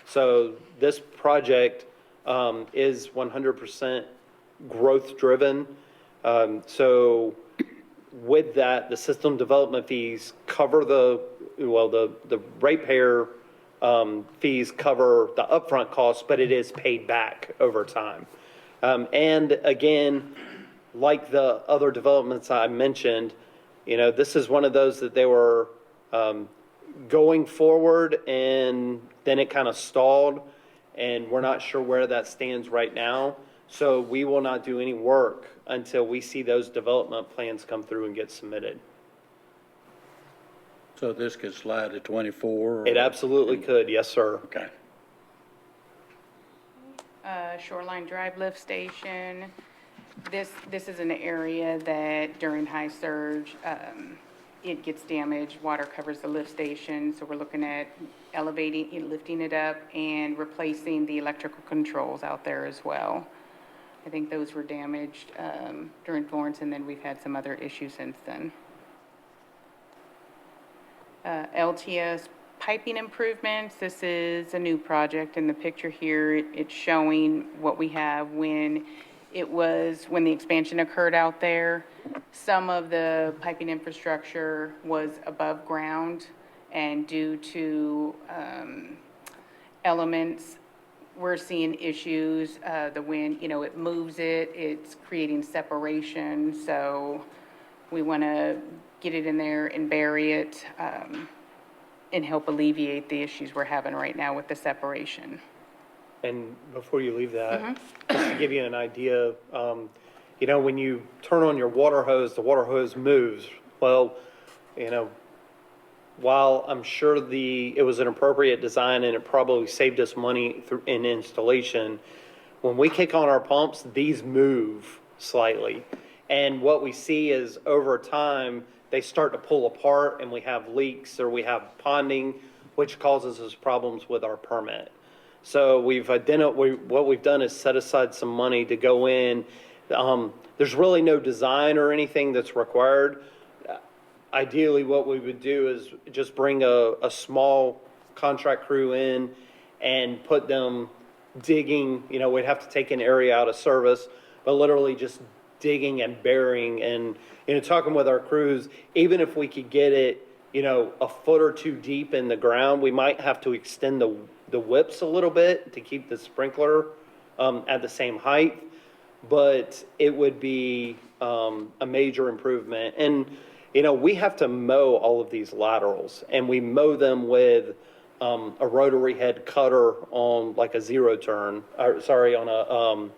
So this project is 100% growth driven. So with that, the system development fees cover the ratepayer fees cover the upfront costs, but it is paid back over time. And again, like the other developments I mentioned, this is one of those that they were going forward and then it kind of stalled, and we're not sure where that stands right now. So we will not do any work until we see those development plans come through and get submitted. So this could slide to 24? It absolutely could, yes, sir. Okay. Shoreline Drive lift station. This is an area that during high surge, it gets damaged, water covers the lift station, so we're looking at elevating, lifting it up and replacing the electrical controls out there as well. I think those were damaged during Florence, and then we've had some other issues since then. LTS Piping Improvements, this is a new project. In the picture here, it's showing what we have when the expansion occurred out there. Some of the piping infrastructure was above ground, and due to elements, we're seeing issues. The wind, it moves it, it's creating separation. So we want to get it in there and bury it and help alleviate the issues we're having right now with the separation. And before you leave that, just to give you an idea, when you turn on your water hose, the water hose moves. Well, while I'm sure it was an appropriate design and it probably saved us money in installation, when we kick on our pumps, these move slightly. And what we see is over time, they start to pull apart and we have leaks or we have ponding, which causes us problems with our permit. So what we've done is set aside some money to go in. There's really no design or anything that's required. Ideally, what we would do is just bring a small contract crew in and put them digging. We'd have to take an area out of service, but literally just digging and burying and, talking with our crews, even if we could get it, a foot or two deep in the ground, we might have to extend the whips a little bit to keep the sprinkler at the same height, but it would be a major improvement. And, we have to mow all of these laterals, and we mow them with a rotary head cutter on like a zero turn, on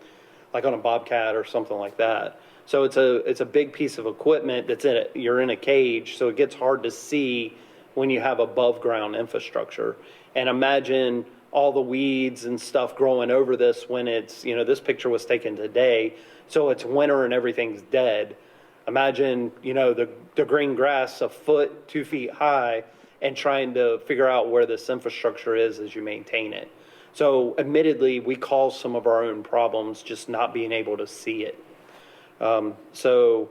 a Bobcat or something like that. So it's a big piece of equipment you're in a cage, so it gets hard to see when you have above ground infrastructure. And imagine all the weeds and stuff growing over this when it's, this picture was taken today, so it's winter and everything's dead. Imagine, the green grass a foot, 2 feet high, and trying to figure out where this infrastructure is as you maintain it. So admittedly, we cause some of our own problems just not being able to see it. So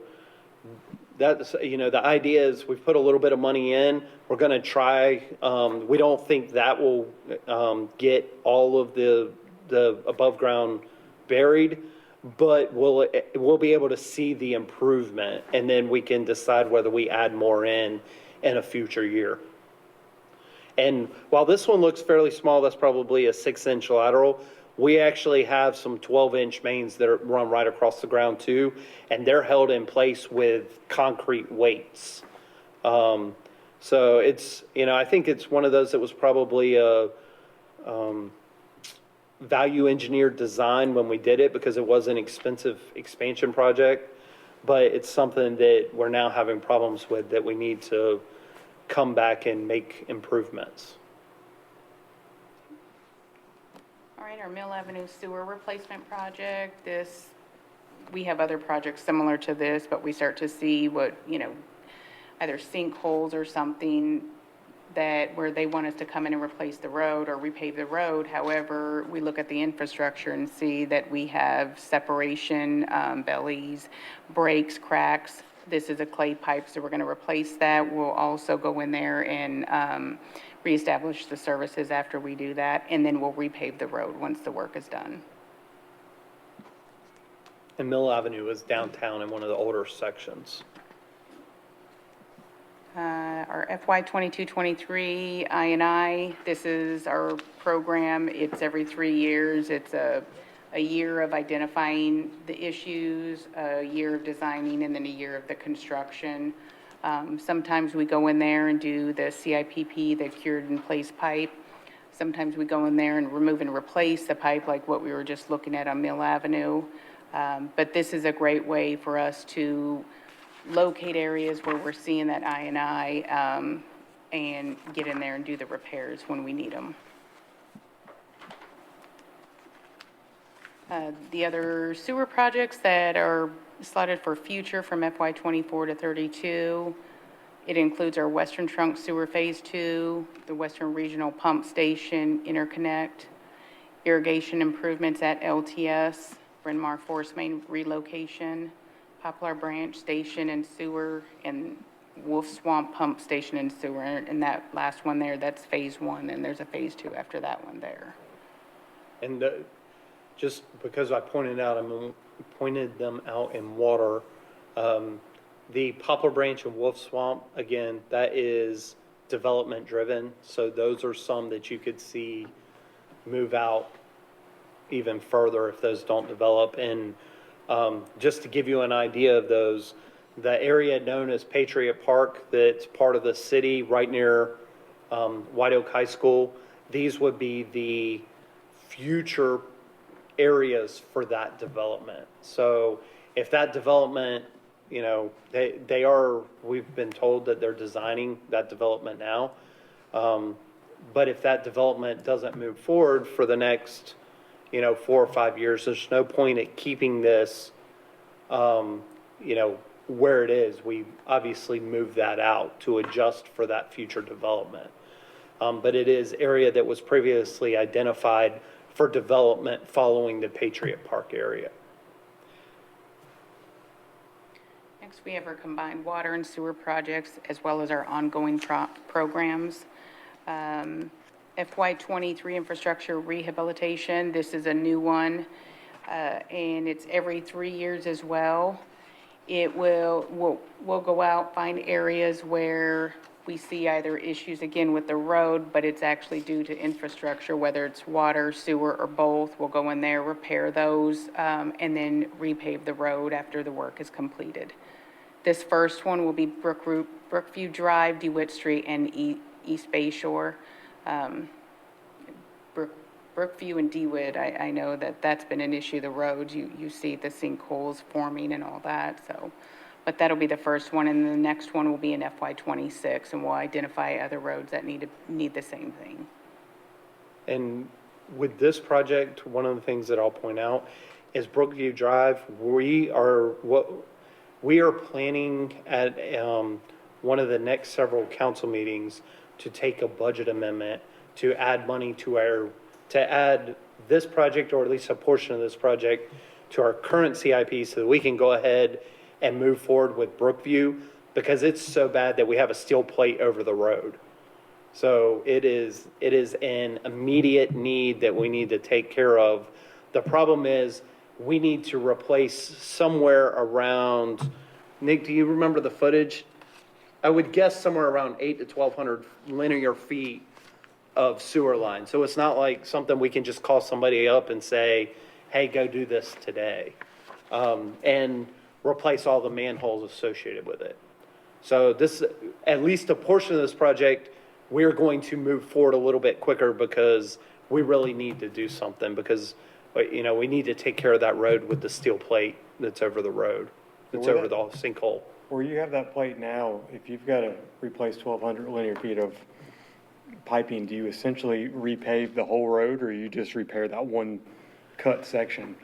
that's, the idea is we've put a little bit of money in. We're going to try. We don't think that will get all of the above ground buried, but we'll be able to see the improvement, and then we can decide whether we add more in a future year. And while this one looks fairly small, that's probably a 6-inch lateral. We actually have some 12-inch mains that run right across the ground too, and they're held in place with concrete weights. So it's, I think it's one of those that was probably a value engineered design when we did it because it was an expensive expansion project, but it's something that we're now having problems with that we need to come back and make improvements. All right, our Mill Avenue sewer replacement project, we have other projects similar to this, but we start to see what, either sinkholes or something where they want us to come in and replace the road or repave the road. However, we look at the infrastructure and see that we have separation, bellies, breaks, cracks. This is a clay pipe, so we're going to replace that. We'll also go in there and reestablish the services after we do that, and then we'll repave the road once the work is done. And Mill Avenue is downtown in one of the older sections. Our FY 22-23 I&I, this is our program. It's every 3 years. It's a year of identifying the issues, a year of designing, and then a year of the construction. Sometimes we go in there and do the CIPP, the cured in place pipe. Sometimes we go in there and remove and replace the pipe like what we were just looking at on Mill Avenue. But this is a great way for us to locate areas where we're seeing that I&I and get in there and do the repairs when we need them. The other sewer projects that are slotted for future from FY '24 to '32, it includes our Western Trunk Sewer Phase 2, the Western Regional Pump Station Interconnect, irrigation improvements at LTS, Bryn Mawr Forest Main relocation, Poplar Branch Station and Sewer, and Wolf Swamp Pump Station and Sewer. And that last one there, that's Phase 1, and there's a Phase 2 after that one there. And just because I pointed them out in water, the Poplar Branch and Wolf Swamp, again, that is development driven. So those are some that you could see move out even further if those don't develop. And just to give you an idea of those, the area known as Patriot Park, that's part of the city right near White Oak High School, these would be the future areas for that development. So if that development, you know, we've been told that they're designing that development now. But if that development doesn't move forward for the next, 4 or 5 years, there's no point at keeping this, where it is. We obviously move that out to adjust for that future development. But it is area that was previously identified for development following the Patriot Park area. Next, we have our combined water and sewer projects, as well as our ongoing programs. FY '23 Infrastructure Rehabilitation, this is a new one, and it's every 3 years as well. We'll go out, find areas where we see either issues, again, with the road, but it's actually due to infrastructure, whether it's water, sewer, or both. We'll go in there, repair those, and then repave the road after the work is completed. This first one will be Brookview Drive, DeWitt Street, and East Bay Shore. Brookview and DeWitt, I know that's been an issue, the roads. You see the sinkholes forming and all that, so. But that'll be the first one, and the next one will be in FY '26, and we'll identify other roads that need the same thing. And with this project, one of the things that I'll point out is Brookview Drive. We are planning at one of the next several council meetings to take a budget amendment to add money to add this project, or at least a portion of this project, to our current CIP so that we can go ahead and move forward with Brookview, because it's so bad that we have a steel plate over the road. So it is an immediate need that we need to take care of. The problem is we need to replace somewhere around, Nick, do you remember the footage? I would guess somewhere around 800 to 1,200 linear feet of sewer line. So it's not like something we can just call somebody up and say, hey, go do this today. And replace all the manholes associated with it. So this, at least a portion of this project, we're going to move forward a little bit quicker because we really need to do something, because, we need to take care of that road with the steel plate that's over the road, that's over the sinkhole. Where you have that plate now, if you've got to replace 1,200 linear feet of piping, do you essentially repave the whole road, or you just repair that one cut section?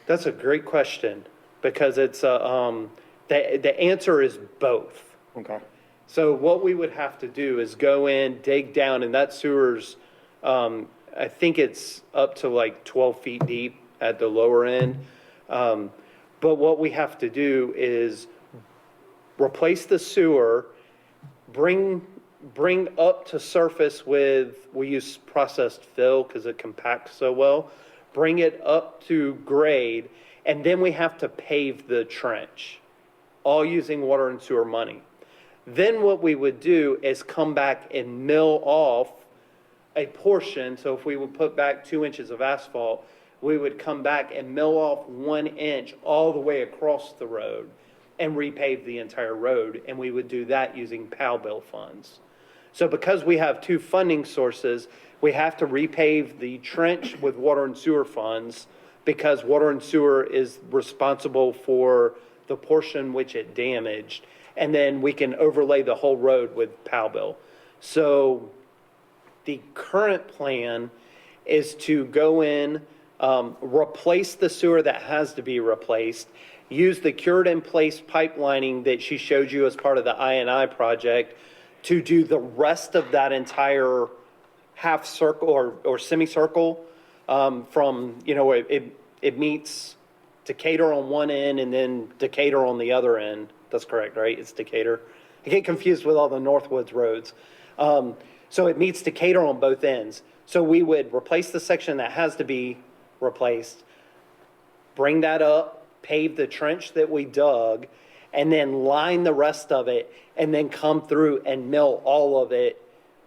That's a great question, because it's the answer is both. Okay. So what we would have to do is go in, dig down, and that sewer's, I think it's up to like 12 feet deep at the lower end. But what we have to do is replace the sewer, bring up to surface with, we use processed fill because it compacts so well, bring it up to grade, and then we have to pave the trench, all using water and sewer money. Then what we would do is come back and mill off a portion. So if we would put back 2 inches of asphalt, we would come back and mill off 1 inch all the way across the road and repave the entire road. And we would do that using PAL bill funds. So because we have two funding sources, we have to repave the trench with water and sewer funds because water and sewer is responsible for the portion which it damaged. And then we can overlay the whole road with POW bill. So the current plan is to go in, replace the sewer that has to be replaced, use the cured in place pipelining that she showed you as part of the I&I project to do the rest of that entire half circle or semicircle, from, it meets Decatur on one end and then Decatur on the other end. That's correct, right? It's Decatur. I get confused with all the Northwoods roads. So it meets Decatur on both ends. So we would replace the section that has to be replaced, bring that up, pave the trench that we dug, and then line the rest of it, and then come through and mill all of it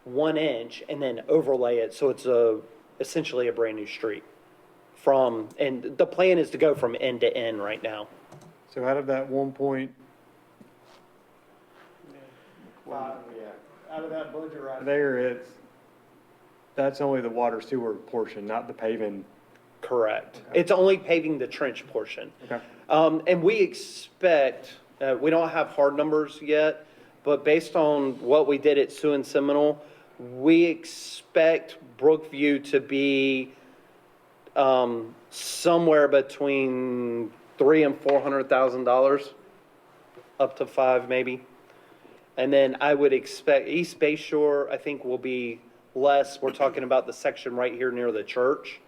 1 inch and then overlay it. So it's essentially a brand new street and the plan is to go from end to end right now. So out of that 1.5, out of that budget right there, that's only the water sewer portion, not the paving. Correct. It's only paving the trench portion. Okay. And we expect, we don't have hard numbers yet, but based on what we did at Sioux and Seminole, we expect Brookview to be somewhere between $300,000 and $400,000, up to $5 million maybe. And then I would expect East Bay Shore, I think, will be less. We're talking about the section right here near the church.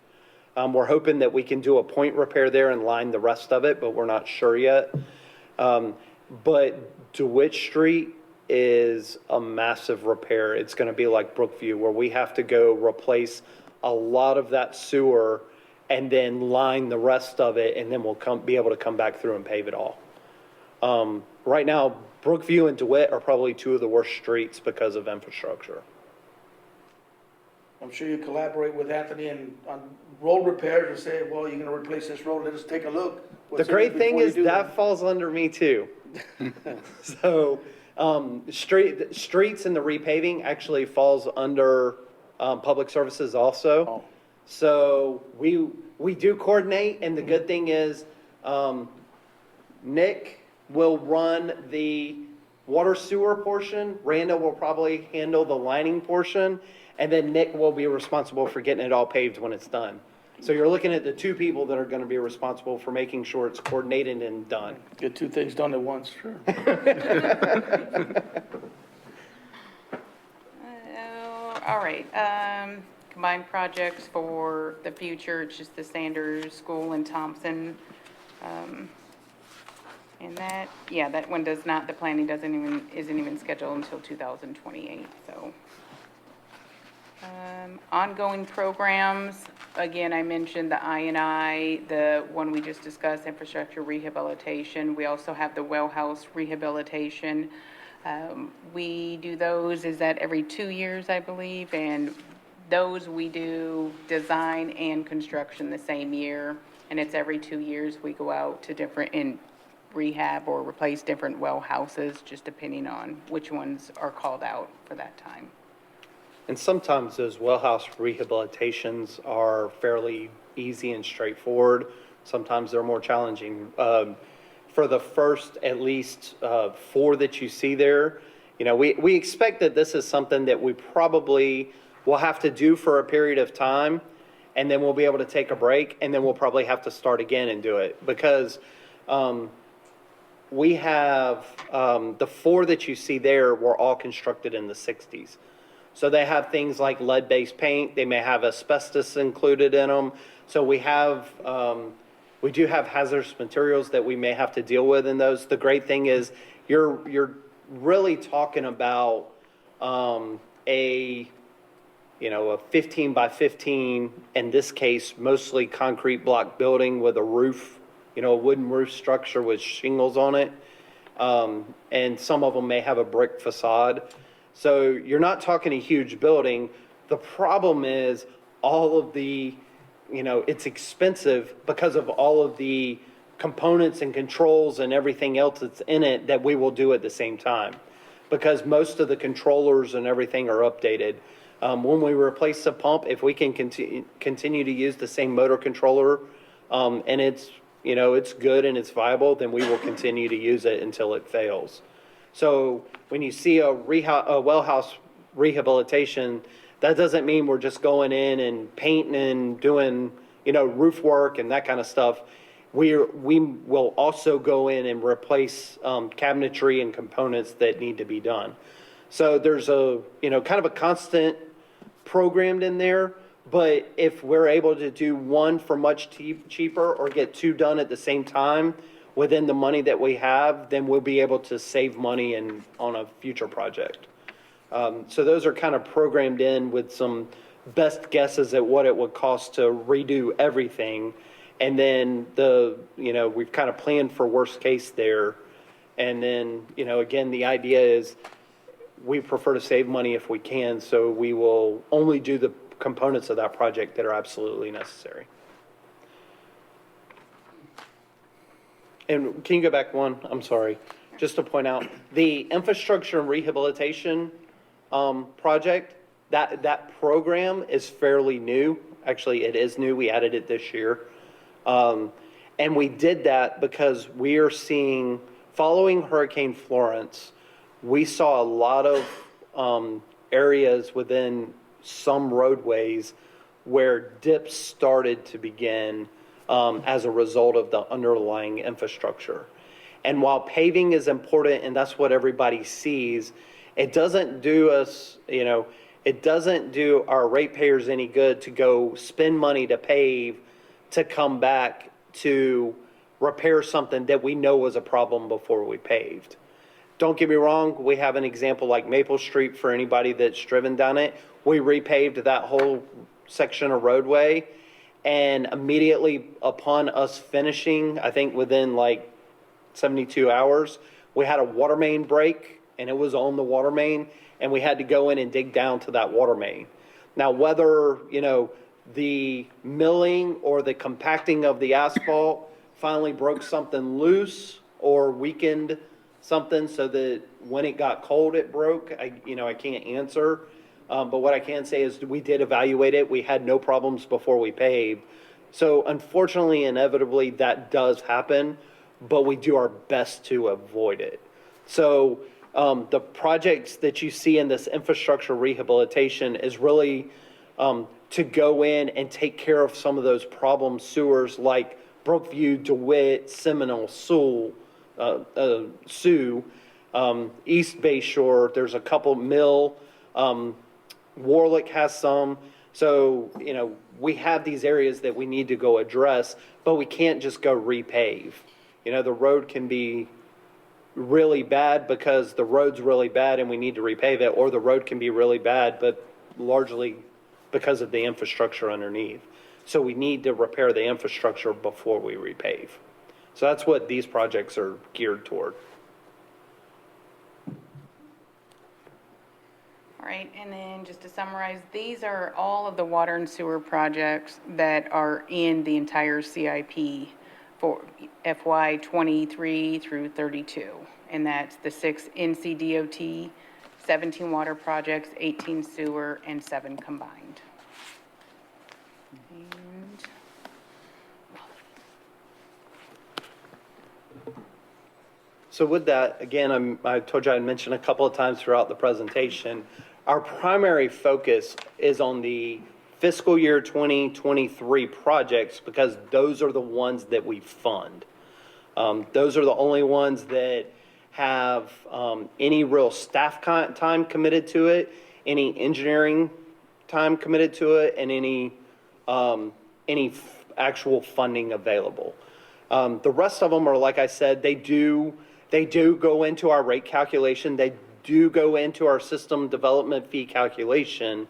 We're hoping that we can do a point repair there and line the rest of it, but we're not sure yet. But DeWitt Street is a massive repair. It's going to be like Brookview, where we have to go replace a lot of that sewer and then line the rest of it, and then we'll be able to come back through and pave it all. Right now, Brookview and DeWitt are probably two of the worst streets because of infrastructure. I'm sure you collaborate with Anthony on road repairs and say, well, you're gonna replace this road, let us take a look. The great thing is that falls under me too. So, streets and the repaving actually falls under, public services also. Oh. So we do coordinate, and the good thing is, Nick will run the water sewer portion. Randall will probably handle the lining portion, and then Nick will be responsible for getting it all paved when it's done. So you're looking at the two people that are going to be responsible for making sure it's coordinated and done. Get two things done at once, sure. All right, combined projects for the future, it's just the Sanders School in Thompson. And that one does not, the planning isn't even scheduled until 2028, so. Ongoing programs, again, I mentioned the I&I, the one we just discussed, infrastructure rehabilitation. We also have the well house rehabilitation. We do those, is that every 2 years, I believe, and those we do design and construction the same year, and it's every 2 years we go out to different, rehab or replace different well houses, just depending on which ones are called out for that time. And sometimes those well house rehabilitations are fairly easy and straightforward. Sometimes they're more challenging. For the first, at least 4 that you see there, we expect that this is something that we probably will have to do for a period of time, and then we'll be able to take a break, and then we'll probably have to start again and do it. Because we have, the 4 that you see there were all constructed in the 60s. So they have things like lead-based paint. They may have asbestos included in them. So we do have hazardous materials that we may have to deal with in those. The great thing is you're really talking about a 15 by 15, in this case, mostly concrete block building with a roof, a wooden roof structure with shingles on it. And some of them may have a brick facade. So you're not talking a huge building. The problem is all of the, it's expensive because of all of the components and controls and everything else that's in it that we will do at the same time. because most of the controllers and everything are updated. When we replace the pump, if we can continue to use the same motor controller, and it's, you know, it's good and it's viable, then we will continue to use it until it fails. So when you see a well house rehabilitation, that doesn't mean we're just going in and painting and doing, you know, roof work and that kind of stuff. We will also go in and replace cabinetry and components that need to be done. So there's a, you know, kind of a constant programmed in there, but if we're able to do one for much cheaper or get two done at the same time within the money that we have, then we'll be able to save money on a future project. So those are kind of programmed in with some best guesses at what it would cost to redo everything. And then you know, we've kind of planned for worst case there. And then, you know, again, the idea is we prefer to save money if we can, so we will only do the components of that project that are absolutely necessary. And can you go back one? I'm sorry. Just to point out, the infrastructure and rehabilitation project, that program is fairly new. Actually, it is new. We added it this year. And we did that because we are seeing, following Hurricane Florence, we saw a lot of areas within some roadways where dips started to begin as a result of the underlying infrastructure. And while paving is important and that's what everybody sees, it doesn't do us, you know, it doesn't do our ratepayers any good to go spend money to pave to come back to repair something that we know was a problem before we paved. Don't get me wrong, we have an example like Maple Street for anybody that's driven down it. We repaved that whole section of roadway, and immediately upon us finishing, I think within like 72 hours, we had a water main break, and it was on the water main, and we had to go in and dig down to that water main. Now, whether, you know, the milling or the compacting of the asphalt finally broke something loose or weakened something so that when it got cold it broke, I can't answer. But what I can say is we did evaluate it. We had no problems before we paved. So unfortunately, inevitably, that does happen, but we do our best to avoid it. So the projects that you see in this infrastructure rehabilitation is really to go in and take care of some of those problem sewers like Brookview, DeWitt, Seminole, Sioux, East Bay Shore. There's a couple, Mill, Warlick has some. So, you know, we have these areas that we need to go address, but we can't just go repave. You know, the road can be really bad because the road's really bad and we need to repave it, or the road can be really bad, but largely because of the infrastructure underneath. So we need to repair the infrastructure before we repave. So that's what these projects are geared toward. All right, and then just to summarize, these are all of the water and sewer projects that are in the entire CIP for FY 23 through 32. And that's the 6 Ncdot, 17 water projects, 18 sewer, and 7 combined. And So with that, again, I told you I'd mentioned a couple of times throughout the presentation, our primary focus is on the fiscal year 2023 projects because those are the ones that we fund. Those are the only ones that have any real staff time committed to it, any engineering time committed to it, and any actual funding available. The rest of them are, like I said, they do go into our rate calculation. They do go into our system development fee calculation,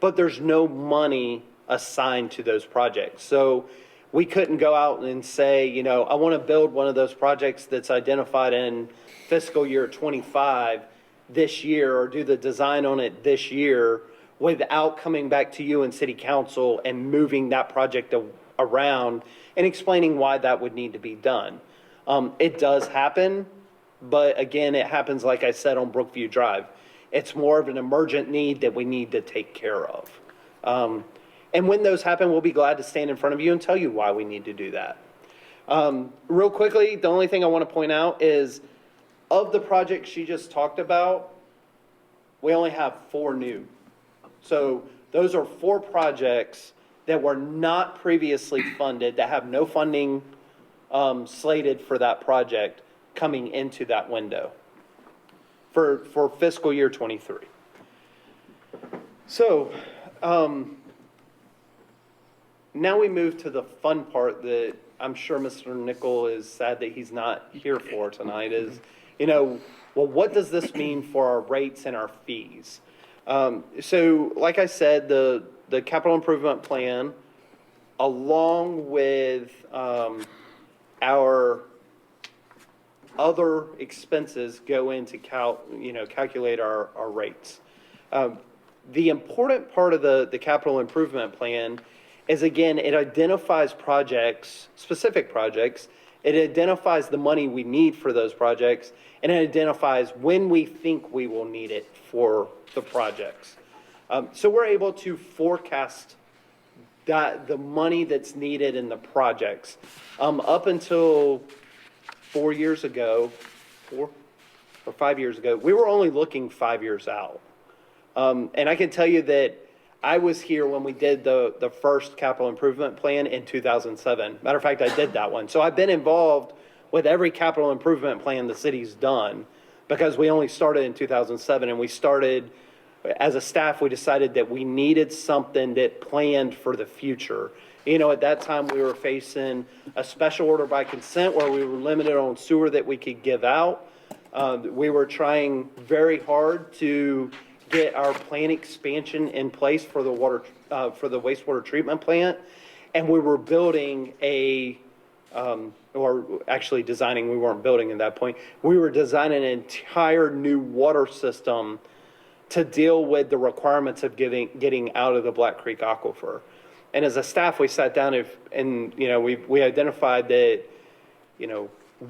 but there's no money assigned to those projects. So we couldn't go out and say, you know, I want to build one of those projects that's identified in fiscal year 25 this year, or do the design on it this year without coming back to you and city council and moving that project around and explaining why that would need to be done. It does happen, But again, it happens, like I said, on Brookview Drive. It's more of an emergent need that we need to take care of. And when those happen, we'll be glad to stand in front of you and tell you why we need to do that. Real quickly, the only thing I want to point out is of the projects she just talked about, we only have 4 new. So those are 4 projects that were not previously funded, that have no funding slated for that project coming into that window for fiscal year 23. So now we move to the fun part that I'm sure Mr. Nickel is sad that he's not here for tonight is, well, what does this mean for our rates and our fees? So like I said, the capital improvement plan, along with our other expenses go into calculate our rates. The important part of the capital improvement plan is, again, it identifies projects, specific projects. It identifies the money we need for those projects, and it identifies when we think we will need it for the projects. So we're able to forecast the money that's needed in the projects. Up until 4 years ago, 4 or 5 years ago, we were only looking 5 years out. And I can tell you that I was here when we did the first capital improvement plan in 2007. Matter of fact, I did that one. So I've been involved with every capital improvement plan the city's done, because we only started in 2007, and we started, as a staff, we decided that we needed something that planned for the future. At that time, we were facing a special order by consent where we were limited on sewer that we could give out. We were trying very hard to get our plant expansion in place for the wastewater treatment plant, and we were building or actually designing, we weren't building at that point, we were designing an entire new water system to deal with the requirements of getting out of the Black Creek Aquifer. And as a staff, we sat down and we identified that,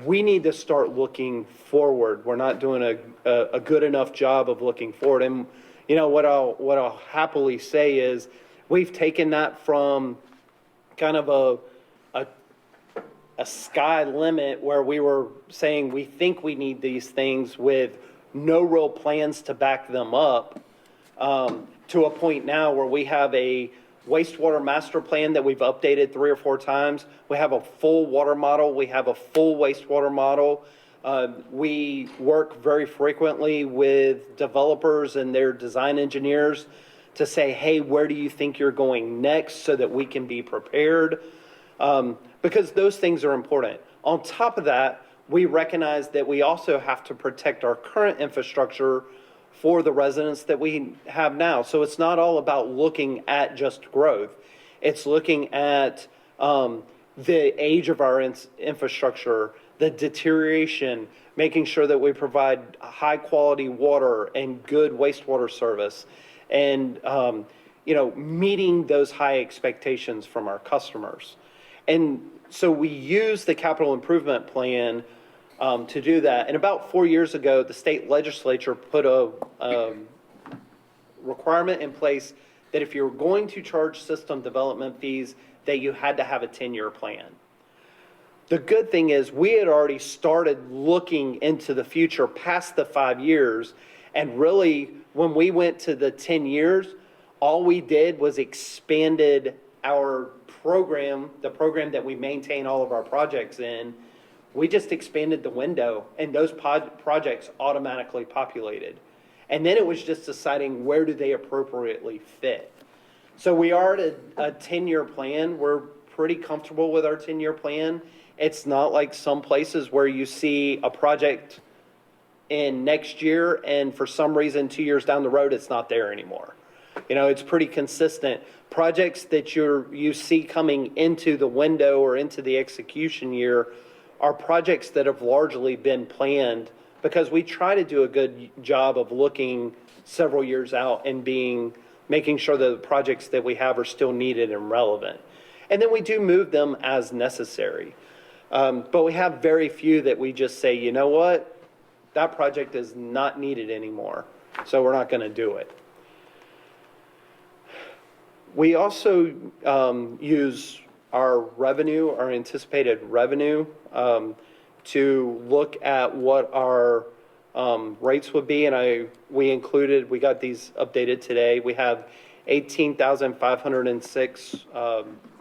we need to start looking forward. We're not doing a good enough job of looking forward. And what I'll happily say is we've taken that from kind of a sky limit where we were saying we think we need these things with no real plans to back them up, to a point now where we have a wastewater master plan that we've updated 3 or 4 times. We have a full water model. We have a full wastewater model. We work very frequently with developers and their design engineers to say, hey, where do you think you're going next, so that we can be prepared? Because those things are important. On top of that, we recognize that we also have to protect our current infrastructure for the residents that we have now. So it's not all about looking at just growth. It's looking at the age of our infrastructure, the deterioration, making sure that we provide high quality water and good wastewater service, and meeting those high expectations from our customers. And so we use the capital improvement plan to do that. And about 4 years ago, the state legislature put a requirement in place that if you're going to charge system development fees, that you had to have a 10-year plan. The good thing is we had already started looking into the future past the 5 years, and really when we went to the 10 years, all we did was expanded our program, the program that we maintain all of our projects in. We just expanded the window, and those projects automatically populated. And then it was just deciding where do they appropriately fit. So we are at a 10-year plan. We're pretty comfortable with our 10-year plan. It's not like some places where you see a project in next year and for some reason 2 years down the road it's not there anymore. It's pretty consistent. Projects that you see coming into the window or into the execution year are projects that have largely been planned, because we try to do a good job of looking several years out and making sure that the projects that we have are still needed and relevant. And then we do move them as necessary. But we have very few that we just say, you know what, that project is not needed anymore, so we're not going to do it. We also use our revenue, our anticipated revenue, to look at what our rates would be, and we got these updated today. We have 18,506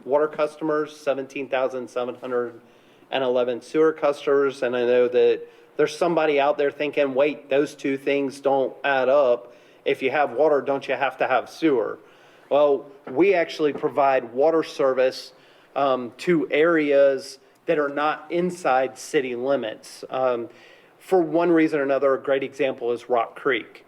water customers, 17,711 sewer customers, and I know that there's somebody out there thinking, wait, those two things don't add up. If you have water, don't you have to have sewer? Well, we actually provide water service to areas that are not inside city limits. For one reason or another, a great example is Rock Creek.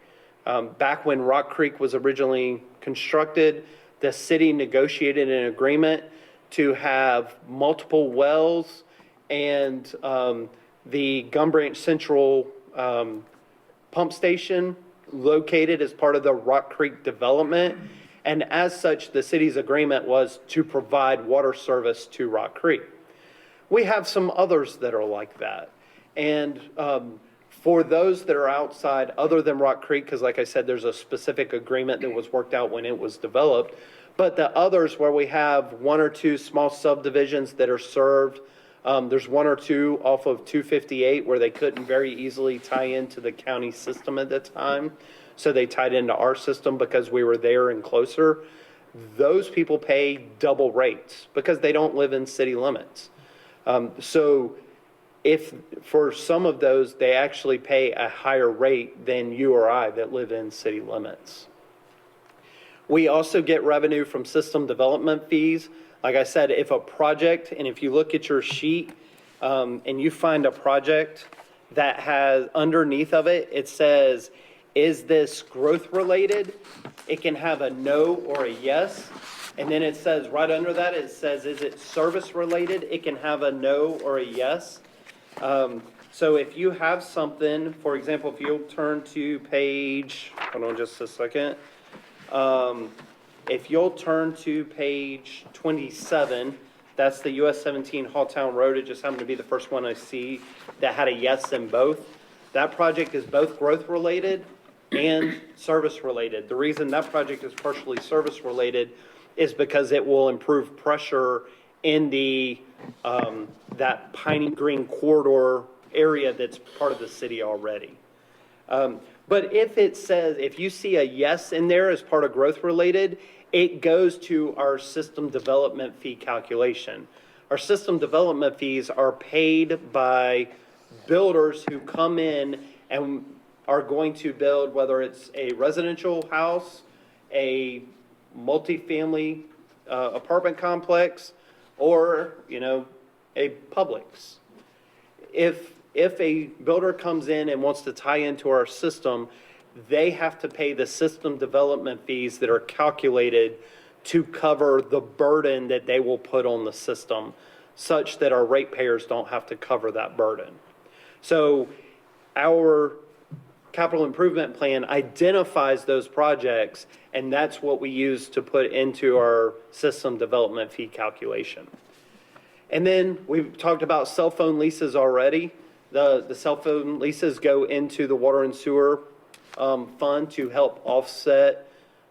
Back when Rock Creek was originally constructed, the city negotiated an agreement to have multiple wells, and the Gum Branch Central pump station located as part of the Rock Creek development. And as such, the city's agreement was to provide water service to Rock Creek. We have some others that are like that. And for those that are outside, other than Rock Creek, because like I said, there's a specific agreement that was worked out when it was developed, but the others where we have one or two small subdivisions that are served, there's one or two off of 258 where they couldn't very easily tie into the county system at the time. So they tied into our system because we were there and closer. Those people pay double rates because they don't live in city limits. So if for some of those, they actually pay a higher rate than you or I that live in city limits. We also get revenue from system development fees. Like I said, if a project, and if you look at your sheet and you find a project that has underneath of it, it says, is this growth related? It can have a no or a yes. And then it says right under that, it says, is it service related? It can have a no or a yes. So if you have something, for example, if you'll turn to page, hold on just a second. If you'll turn to page 27, that's the US 17 Halltown Road. It just happened to be the first one I see that had a yes in both. That project is both growth related and service related. The reason that project is partially service related is because it will improve pressure in the that Piney Green corridor area that's part of the city already. But if it says, if you see a yes in there as part of growth related, it goes to our system development fee calculation. Our system development fees are paid by builders who come in and are going to build, whether it's a residential house, a multifamily apartment complex, or, a Publix. If a builder comes in and wants to tie into our system, they have to pay the system development fees that are calculated to cover the burden that they will put on the system, such that our ratepayers don't have to cover that burden. So our capital improvement plan identifies those projects, and that's what we use to put into our system development fee calculation. And then we've talked about cell phone leases already. The cell phone leases go into the water and sewer fund to help offset.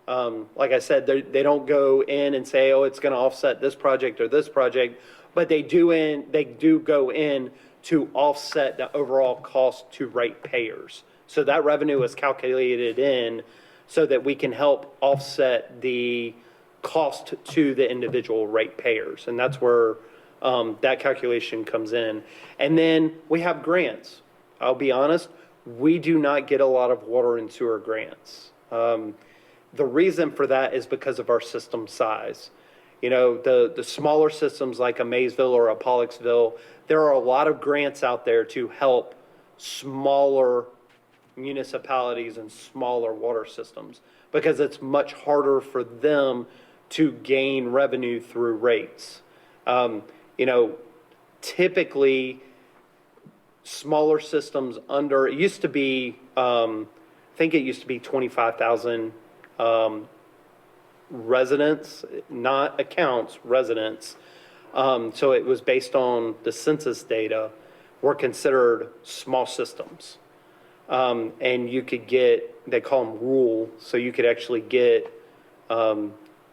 Like I said, they don't go in and say, oh, it's going to offset this project or this project, but they do go in to offset the overall cost to ratepayers. So that revenue is calculated in so that we can help offset the cost to the individual ratepayers. And that's where that calculation comes in. And then we have grants. I'll be honest, we do not get a lot of water and sewer grants. The reason for that is because of our system size. The smaller systems like a Maysville or a Pollocksville, there are a lot of grants out there to help smaller municipalities and smaller water systems because it's much harder for them to gain revenue through rates. Typically smaller systems it used to be, I think it used to be 25,000 residents, not accounts, residents. So it was based on the census data, were considered small systems. and you could get, they call them rural, so you could actually get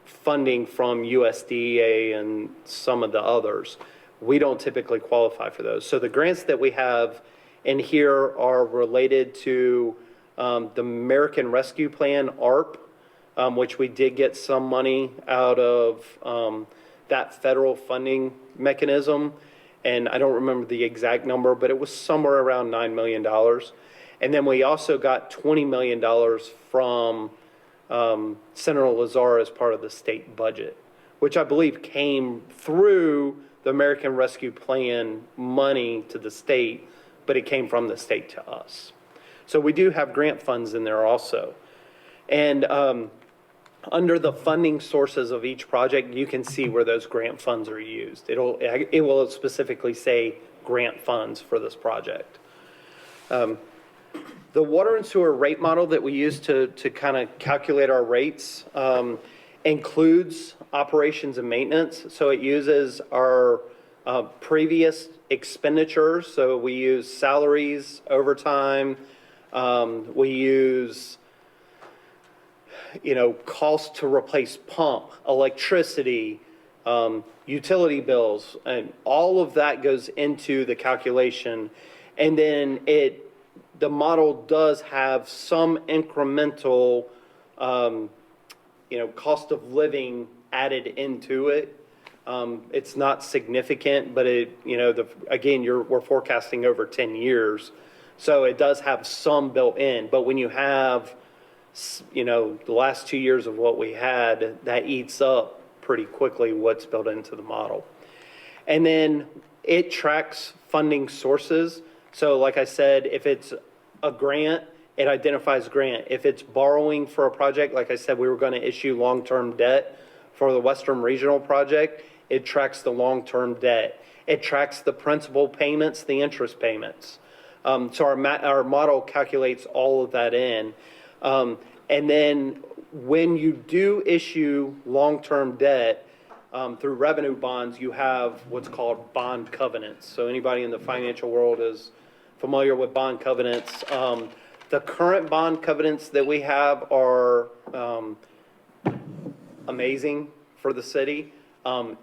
funding from USDA and some of the others. We don't typically qualify for those. So the grants that we have in here are related to the American Rescue Plan, ARP, which we did get some money out of that federal funding mechanism. And I don't remember the exact number, but it was somewhere around $9 million. And then we also got $20 million from Senator Lazar as part of the state budget, which I believe came through the American Rescue Plan money to the state, but it came from the state to us. So we do have grant funds in there also. And under the funding sources of each project, you can see where those grant funds are used. It will specifically say grant funds for this project. The water and sewer rate model that we use to kind of calculate our rates includes operations and maintenance. So it uses our previous expenditures. So we use salaries, overtime. We use, cost to replace pump, electricity, utility bills, and all of that goes into the calculation. And then the model does have some incremental, cost of living added into it. It's not significant, but we're forecasting over 10 years. So it does have some built in, but when you have, the last 2 years of what we had, that eats up pretty quickly what's built into the model. And then it tracks funding sources. So like I said, if it's a grant, it identifies grant. If it's borrowing for a project, like I said, we were going to issue long-term debt for the Western Regional project, it tracks the long-term debt. It tracks the principal payments, the interest payments. So our model calculates all of that in. And then when you do issue long-term debt through revenue bonds, you have what's called bond covenants. So anybody in the financial world is familiar with bond covenants. The current bond covenants that we have are amazing for the city.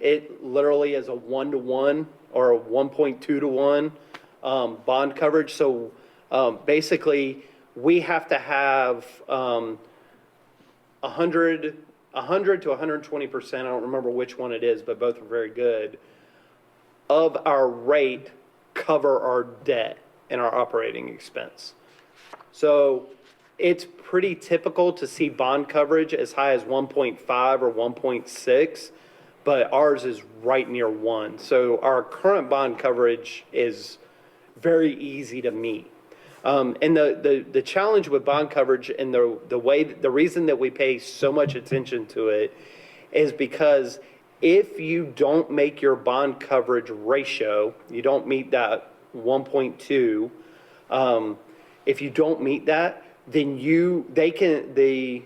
It literally is a 1-to-1 or a 1.2-to-1 bond coverage. So basically, we have to have 100 to 120%, I don't remember which one it is, but both are very good, of our rate cover our debt and our operating expense. So it's pretty typical to see bond coverage as high as 1.5 or 1.6, but ours is right near 1. So our current bond coverage is very easy to meet. And the challenge with bond coverage and the reason that we pay so much attention to it is because if you don't make your bond coverage ratio, you don't meet that 1.2, if you don't meet that, then the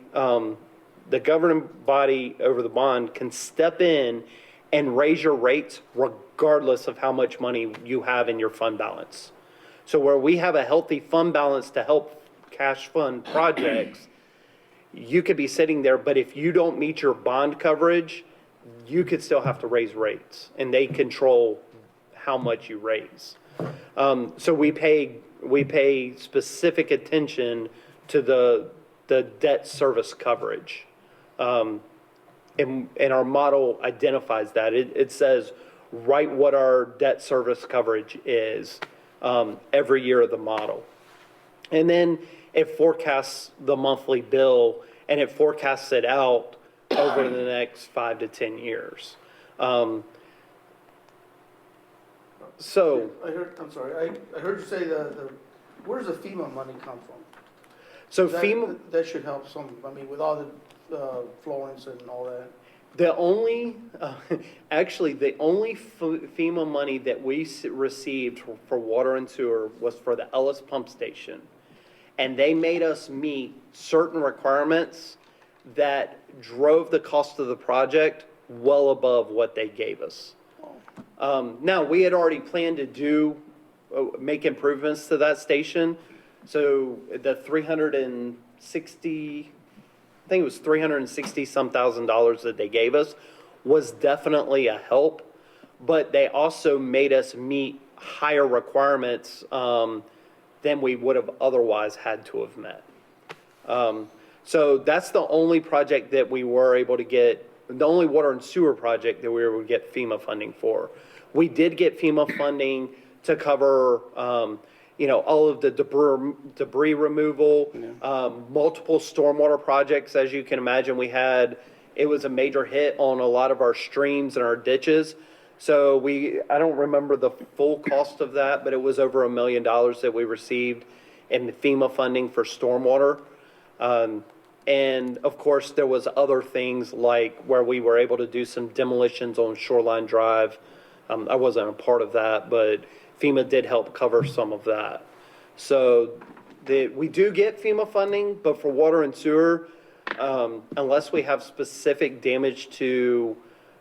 governing body over the bond can step in and raise your rates regardless of how much money you have in your fund balance. So where we have a healthy fund balance to help cash fund projects, you could be sitting there, but if you don't meet your bond coverage, you could still have to raise rates, and they control how much you raise. So we pay specific attention to the debt service coverage. And our model identifies that. It says right what our debt service coverage is every year of the model. And then it forecasts the monthly bill, and it forecasts it out over the next 5 to 10 years. So I heard you say where does the FEMA money come from? So That- FEMA, That should help with all the Florence and all that. the only FEMA money that we received for water and sewer was for the Ellis pump station. And they made us meet certain requirements that drove the cost of the project well above what they gave us. Now, we had already planned to make improvements to that station. So the 360, I think it was 360 some $1,000 that they gave us was definitely a help, but they also made us meet higher requirements than we would have otherwise had to have met. So that's the only project that we were able to get, the only water and sewer project that we were able to get FEMA funding for. We did get FEMA funding to cover, all of the debris removal, multiple stormwater projects. As you can imagine, it was a major hit on a lot of our streams and our ditches. So I don't remember the full cost of that, but it was over $1 million that we received in FEMA funding for stormwater. And of course, there was other things like where we were able to do some demolitions on Shoreline Drive. I wasn't a part of that, but FEMA did help cover some of that. So we do get FEMA funding, but for water and sewer, unless we have specific damage to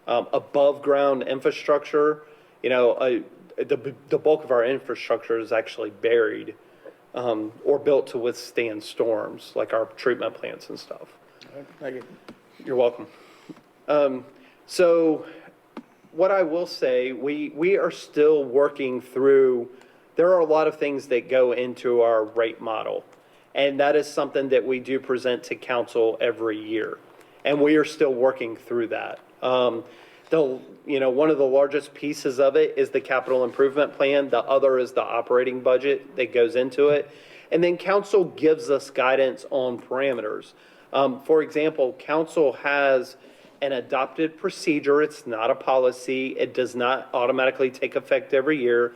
above ground infrastructure, the bulk of our infrastructure is actually buried or built to withstand storms, like our treatment plants and stuff. Thank you. You're welcome. So what I will say, we are still working through, there are a lot of things that go into our rate model. And that is something that we do present to council every year. And we are still working through that. One of the largest pieces of it is the capital improvement plan. The other is the operating budget that goes into it. And then council gives us guidance on parameters. For example, council has an adopted procedure. It's not a policy. It does not automatically take effect every year.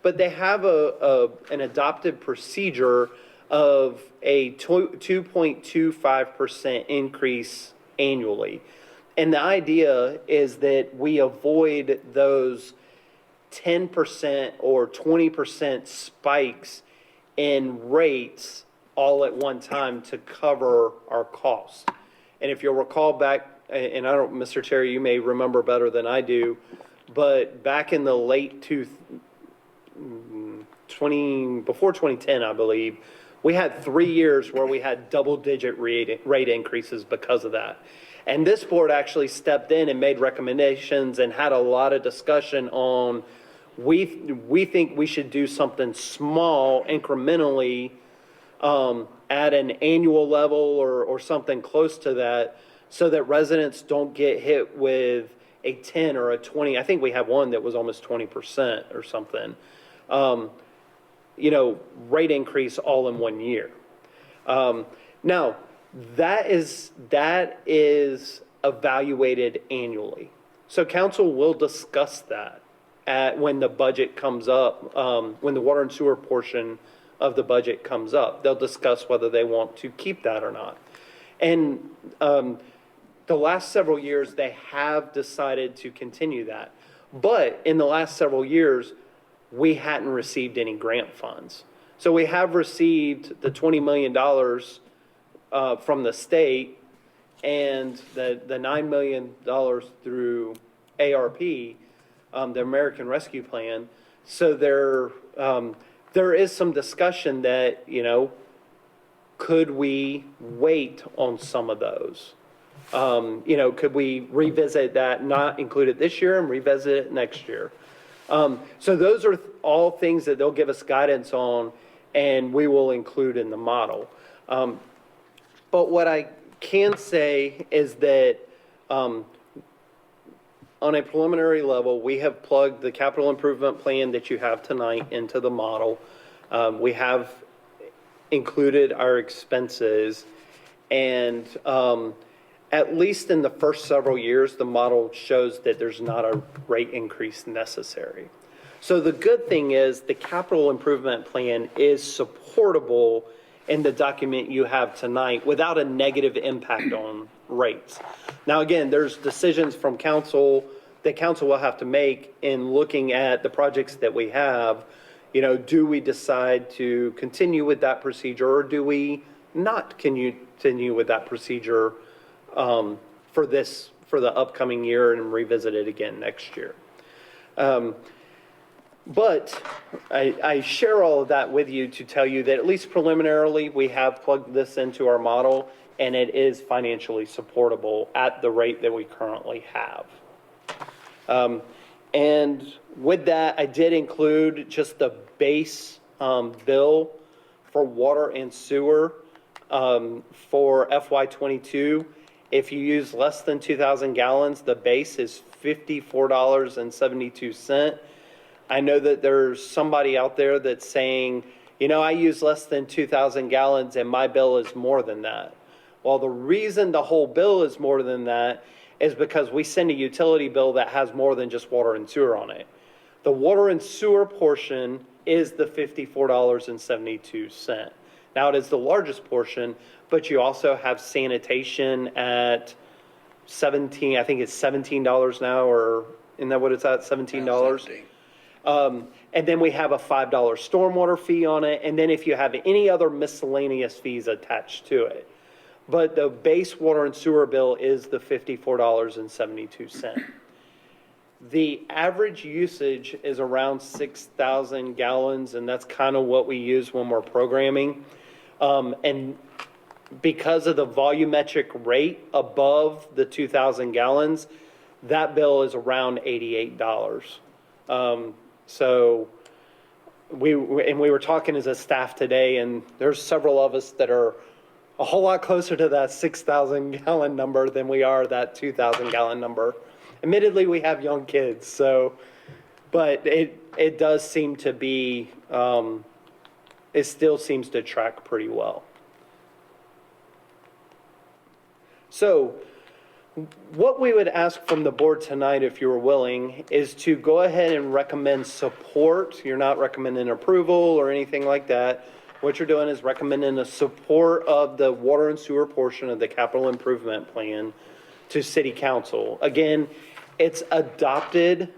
But they have an adopted procedure of a 2.25% increase annually. And the idea is that we avoid those 10% or 20% spikes in rates all at one time to cover our costs. And if you'll recall back, and Mr. Terry, you may remember better than I do, but back in the late before 2010, I believe, we had 3 years where we had double-digit rate increases because of that. And this board actually stepped in and made recommendations and had a lot of discussion on, we think we should do something small incrementally at an annual level or something close to that, so that residents don't get hit with a 10 or a 20. I think we have one that was almost 20% or something. Rate increase all in 1 year. Now, that is evaluated annually. So council will discuss that when the budget comes up, when the water and sewer portion of the budget comes up. They'll discuss whether they want to keep that or not. And the last several years, they have decided to continue that. But in the last several years, we hadn't received any grant funds. So we have received the $20 million from the state and the $9 million through ARP, the American Rescue Plan. So there is some discussion that, could we wait on some of those? Could we revisit that, not include it this year and revisit it next year? So those are all things that they'll give us guidance on, and we will include in the model. But what I can say is that on a preliminary level, we have plugged the capital improvement plan that you have tonight into the model. We have included our expenses, and at least in the first several years, the model shows that there's not a rate increase necessary. So the good thing is the capital improvement plan is supportable in the document you have tonight without a negative impact on rates. Now, again, there's decisions from council that council will have to make in looking at the projects that we have. Do we decide to continue with that procedure, or do we not continue with that procedure for the upcoming year and revisit it again next year? But I share all of that with you to tell you that at least preliminarily, we have plugged this into our model, and it is financially supportable at the rate that we currently have. And with that, I did include just the base bill for water and sewer for FY22. If you use less than 2,000 gallons, the base is $54.72. I know that there's somebody out there that's saying, you know, I use less than 2,000 gallons and my bill is more than that. Well, the reason the whole bill is more than that is because we send a utility bill that has more than just water and sewer on it. The water and sewer portion is the $54.72. Now, it is the largest portion, but you also have sanitation at 17, I think it's $17 now, or isn't that what it's at, $17? And then we have a $5 stormwater fee on it, and then if you have any other miscellaneous fees attached to it. But the base water and sewer bill is the $54.72. The average usage is around 6,000 gallons, and that's kind of what we use when we're programming. And because of the volumetric rate above the 2,000 gallons, that bill is around $88. So we were talking as a staff today, and there's several of us that are a whole lot closer to that 6,000 gallon number than we are that 2,000 gallon number. Admittedly, we have young kids, so, but it does seem to be, it still seems to track pretty well. So what we would ask from the board tonight, if you were willing, is to go ahead and recommend support. You're not recommending approval or anything like that. What you're doing is recommending the support of the water and sewer portion of the capital improvement plan to city council. Again, it's adopted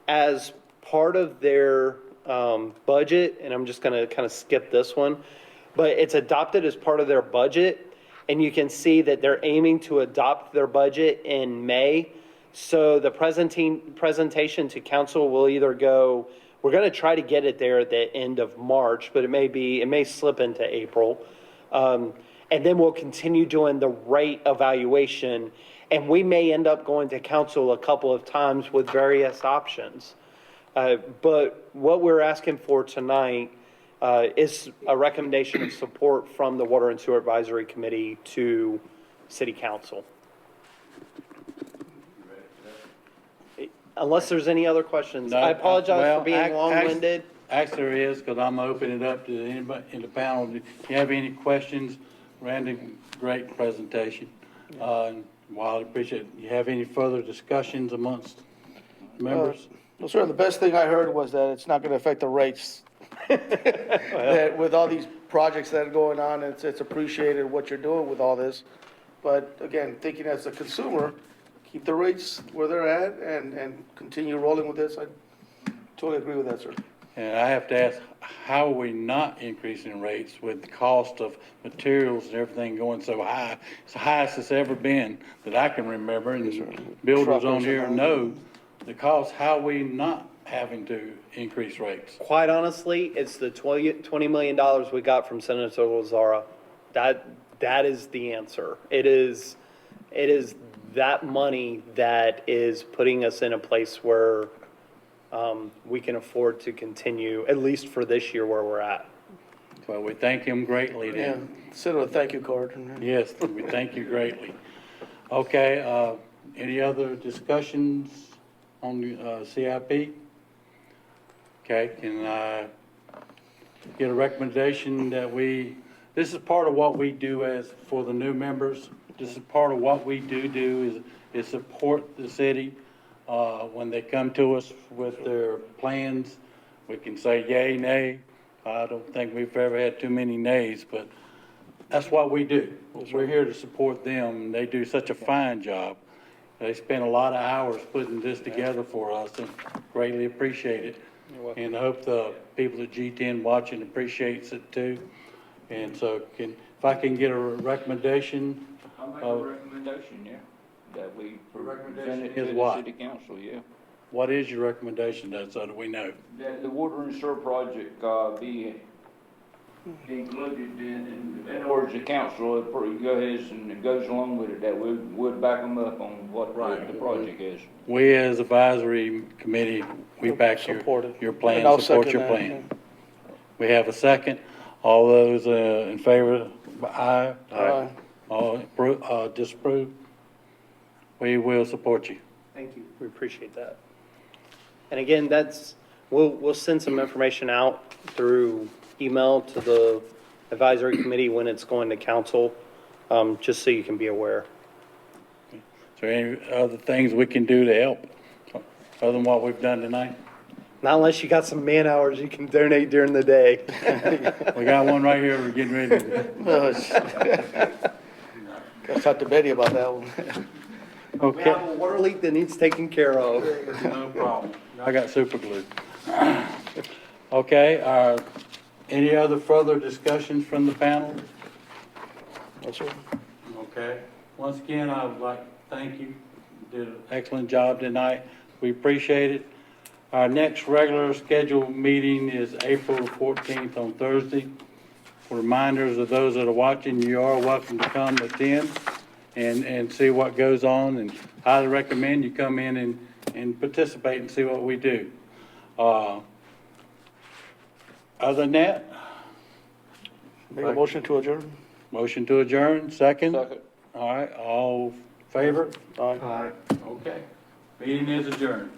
as part of their budget, and I'm just going to kind of skip this one, but it's adopted as part of their budget. And you can see that they're aiming to adopt their budget in May. So the presentation to council will either go, we're going to try to get it there at the end of March, but it may slip into April. And then we'll continue doing the rate evaluation. And we may end up going to council a couple of times with various options. But what we're asking for tonight is a recommendation of support from the Water and Sewer Advisory Committee to City Council. Unless there's any other questions. No, I apologize for being long-winded. Actually, there is, because I'm going to open it up to anybody in the panel. If you have any questions, Randy, great presentation. Well, I appreciate it. You have any further discussions amongst members? Well, sir, the best thing I heard was that it's not going to affect the rates. That with all these projects that are going on, it's appreciated what you're doing with all this. But again, thinking as a consumer, keep the rates where they're at and continue rolling with this. I totally agree with that, sir. And I have to ask, how are we not increasing rates with the cost of materials and everything going so high? It's the highest it's ever been that I can remember, and builders on here know the cost. How are we not having to increase rates? Quite honestly, it's the $20 million we got from Senator Lazara. That is the answer. It is that money that is putting us in a place where we can afford to continue, at least for this year, where we're at. Well, we thank him greatly then. Yeah, send a thank you card. Yes, we thank you greatly. Okay, any other discussions on the CIP? Okay, can I get a recommendation that this is part of what we do for the new members. This is part of what we do is support the city. When they come to us with their plans, we can say yay, nay. I don't think we've ever had too many nays, but that's what we do. We're here to support them. They do such a fine job. They spend a lot of hours putting this together for us, and greatly appreciate it. And I hope the people at G10 watching appreciates it too. And so if I can get a recommendation. I'll make a recommendation, yeah, that we present it to is the what? city council, yeah. What is your recommendation, that, so that we know? That the water and sewer project, be included in other words, the council, go ahead and goes along with it, that we would back them up on what the project is. We as advisory committee, we back Support it. your plan, And I'll support second your that, plan. We have a second. All those in favor, aye? Aye. All disapprove? We will support you. Thank you. We appreciate that. And again, we'll send some information out through email to the advisory committee when it's going to council, just so you can be aware. Is there any other things we can do to help, other than what we've done tonight? Not unless you got some man hours you can donate during the day. We got one right here, we're getting ready to. Gotta talk to Betty about that one. We Okay. have a water leak that needs taken care of. No problem. I got super glue. Okay, any other further discussions from the panel? Yes, sir. Okay. Once again, I would like to thank you. You did an excellent job tonight. We appreciate it. Our next regular scheduled meeting is April 14th on Thursday. For reminders of those that are watching, you are welcome to come attend and see what goes on, and highly recommend you come in and participate and see what we do. Other than that, Make a motion to adjourn. motion to adjourn, second? Second. All right, all in favor? Aye. Okay. Meeting is adjourned.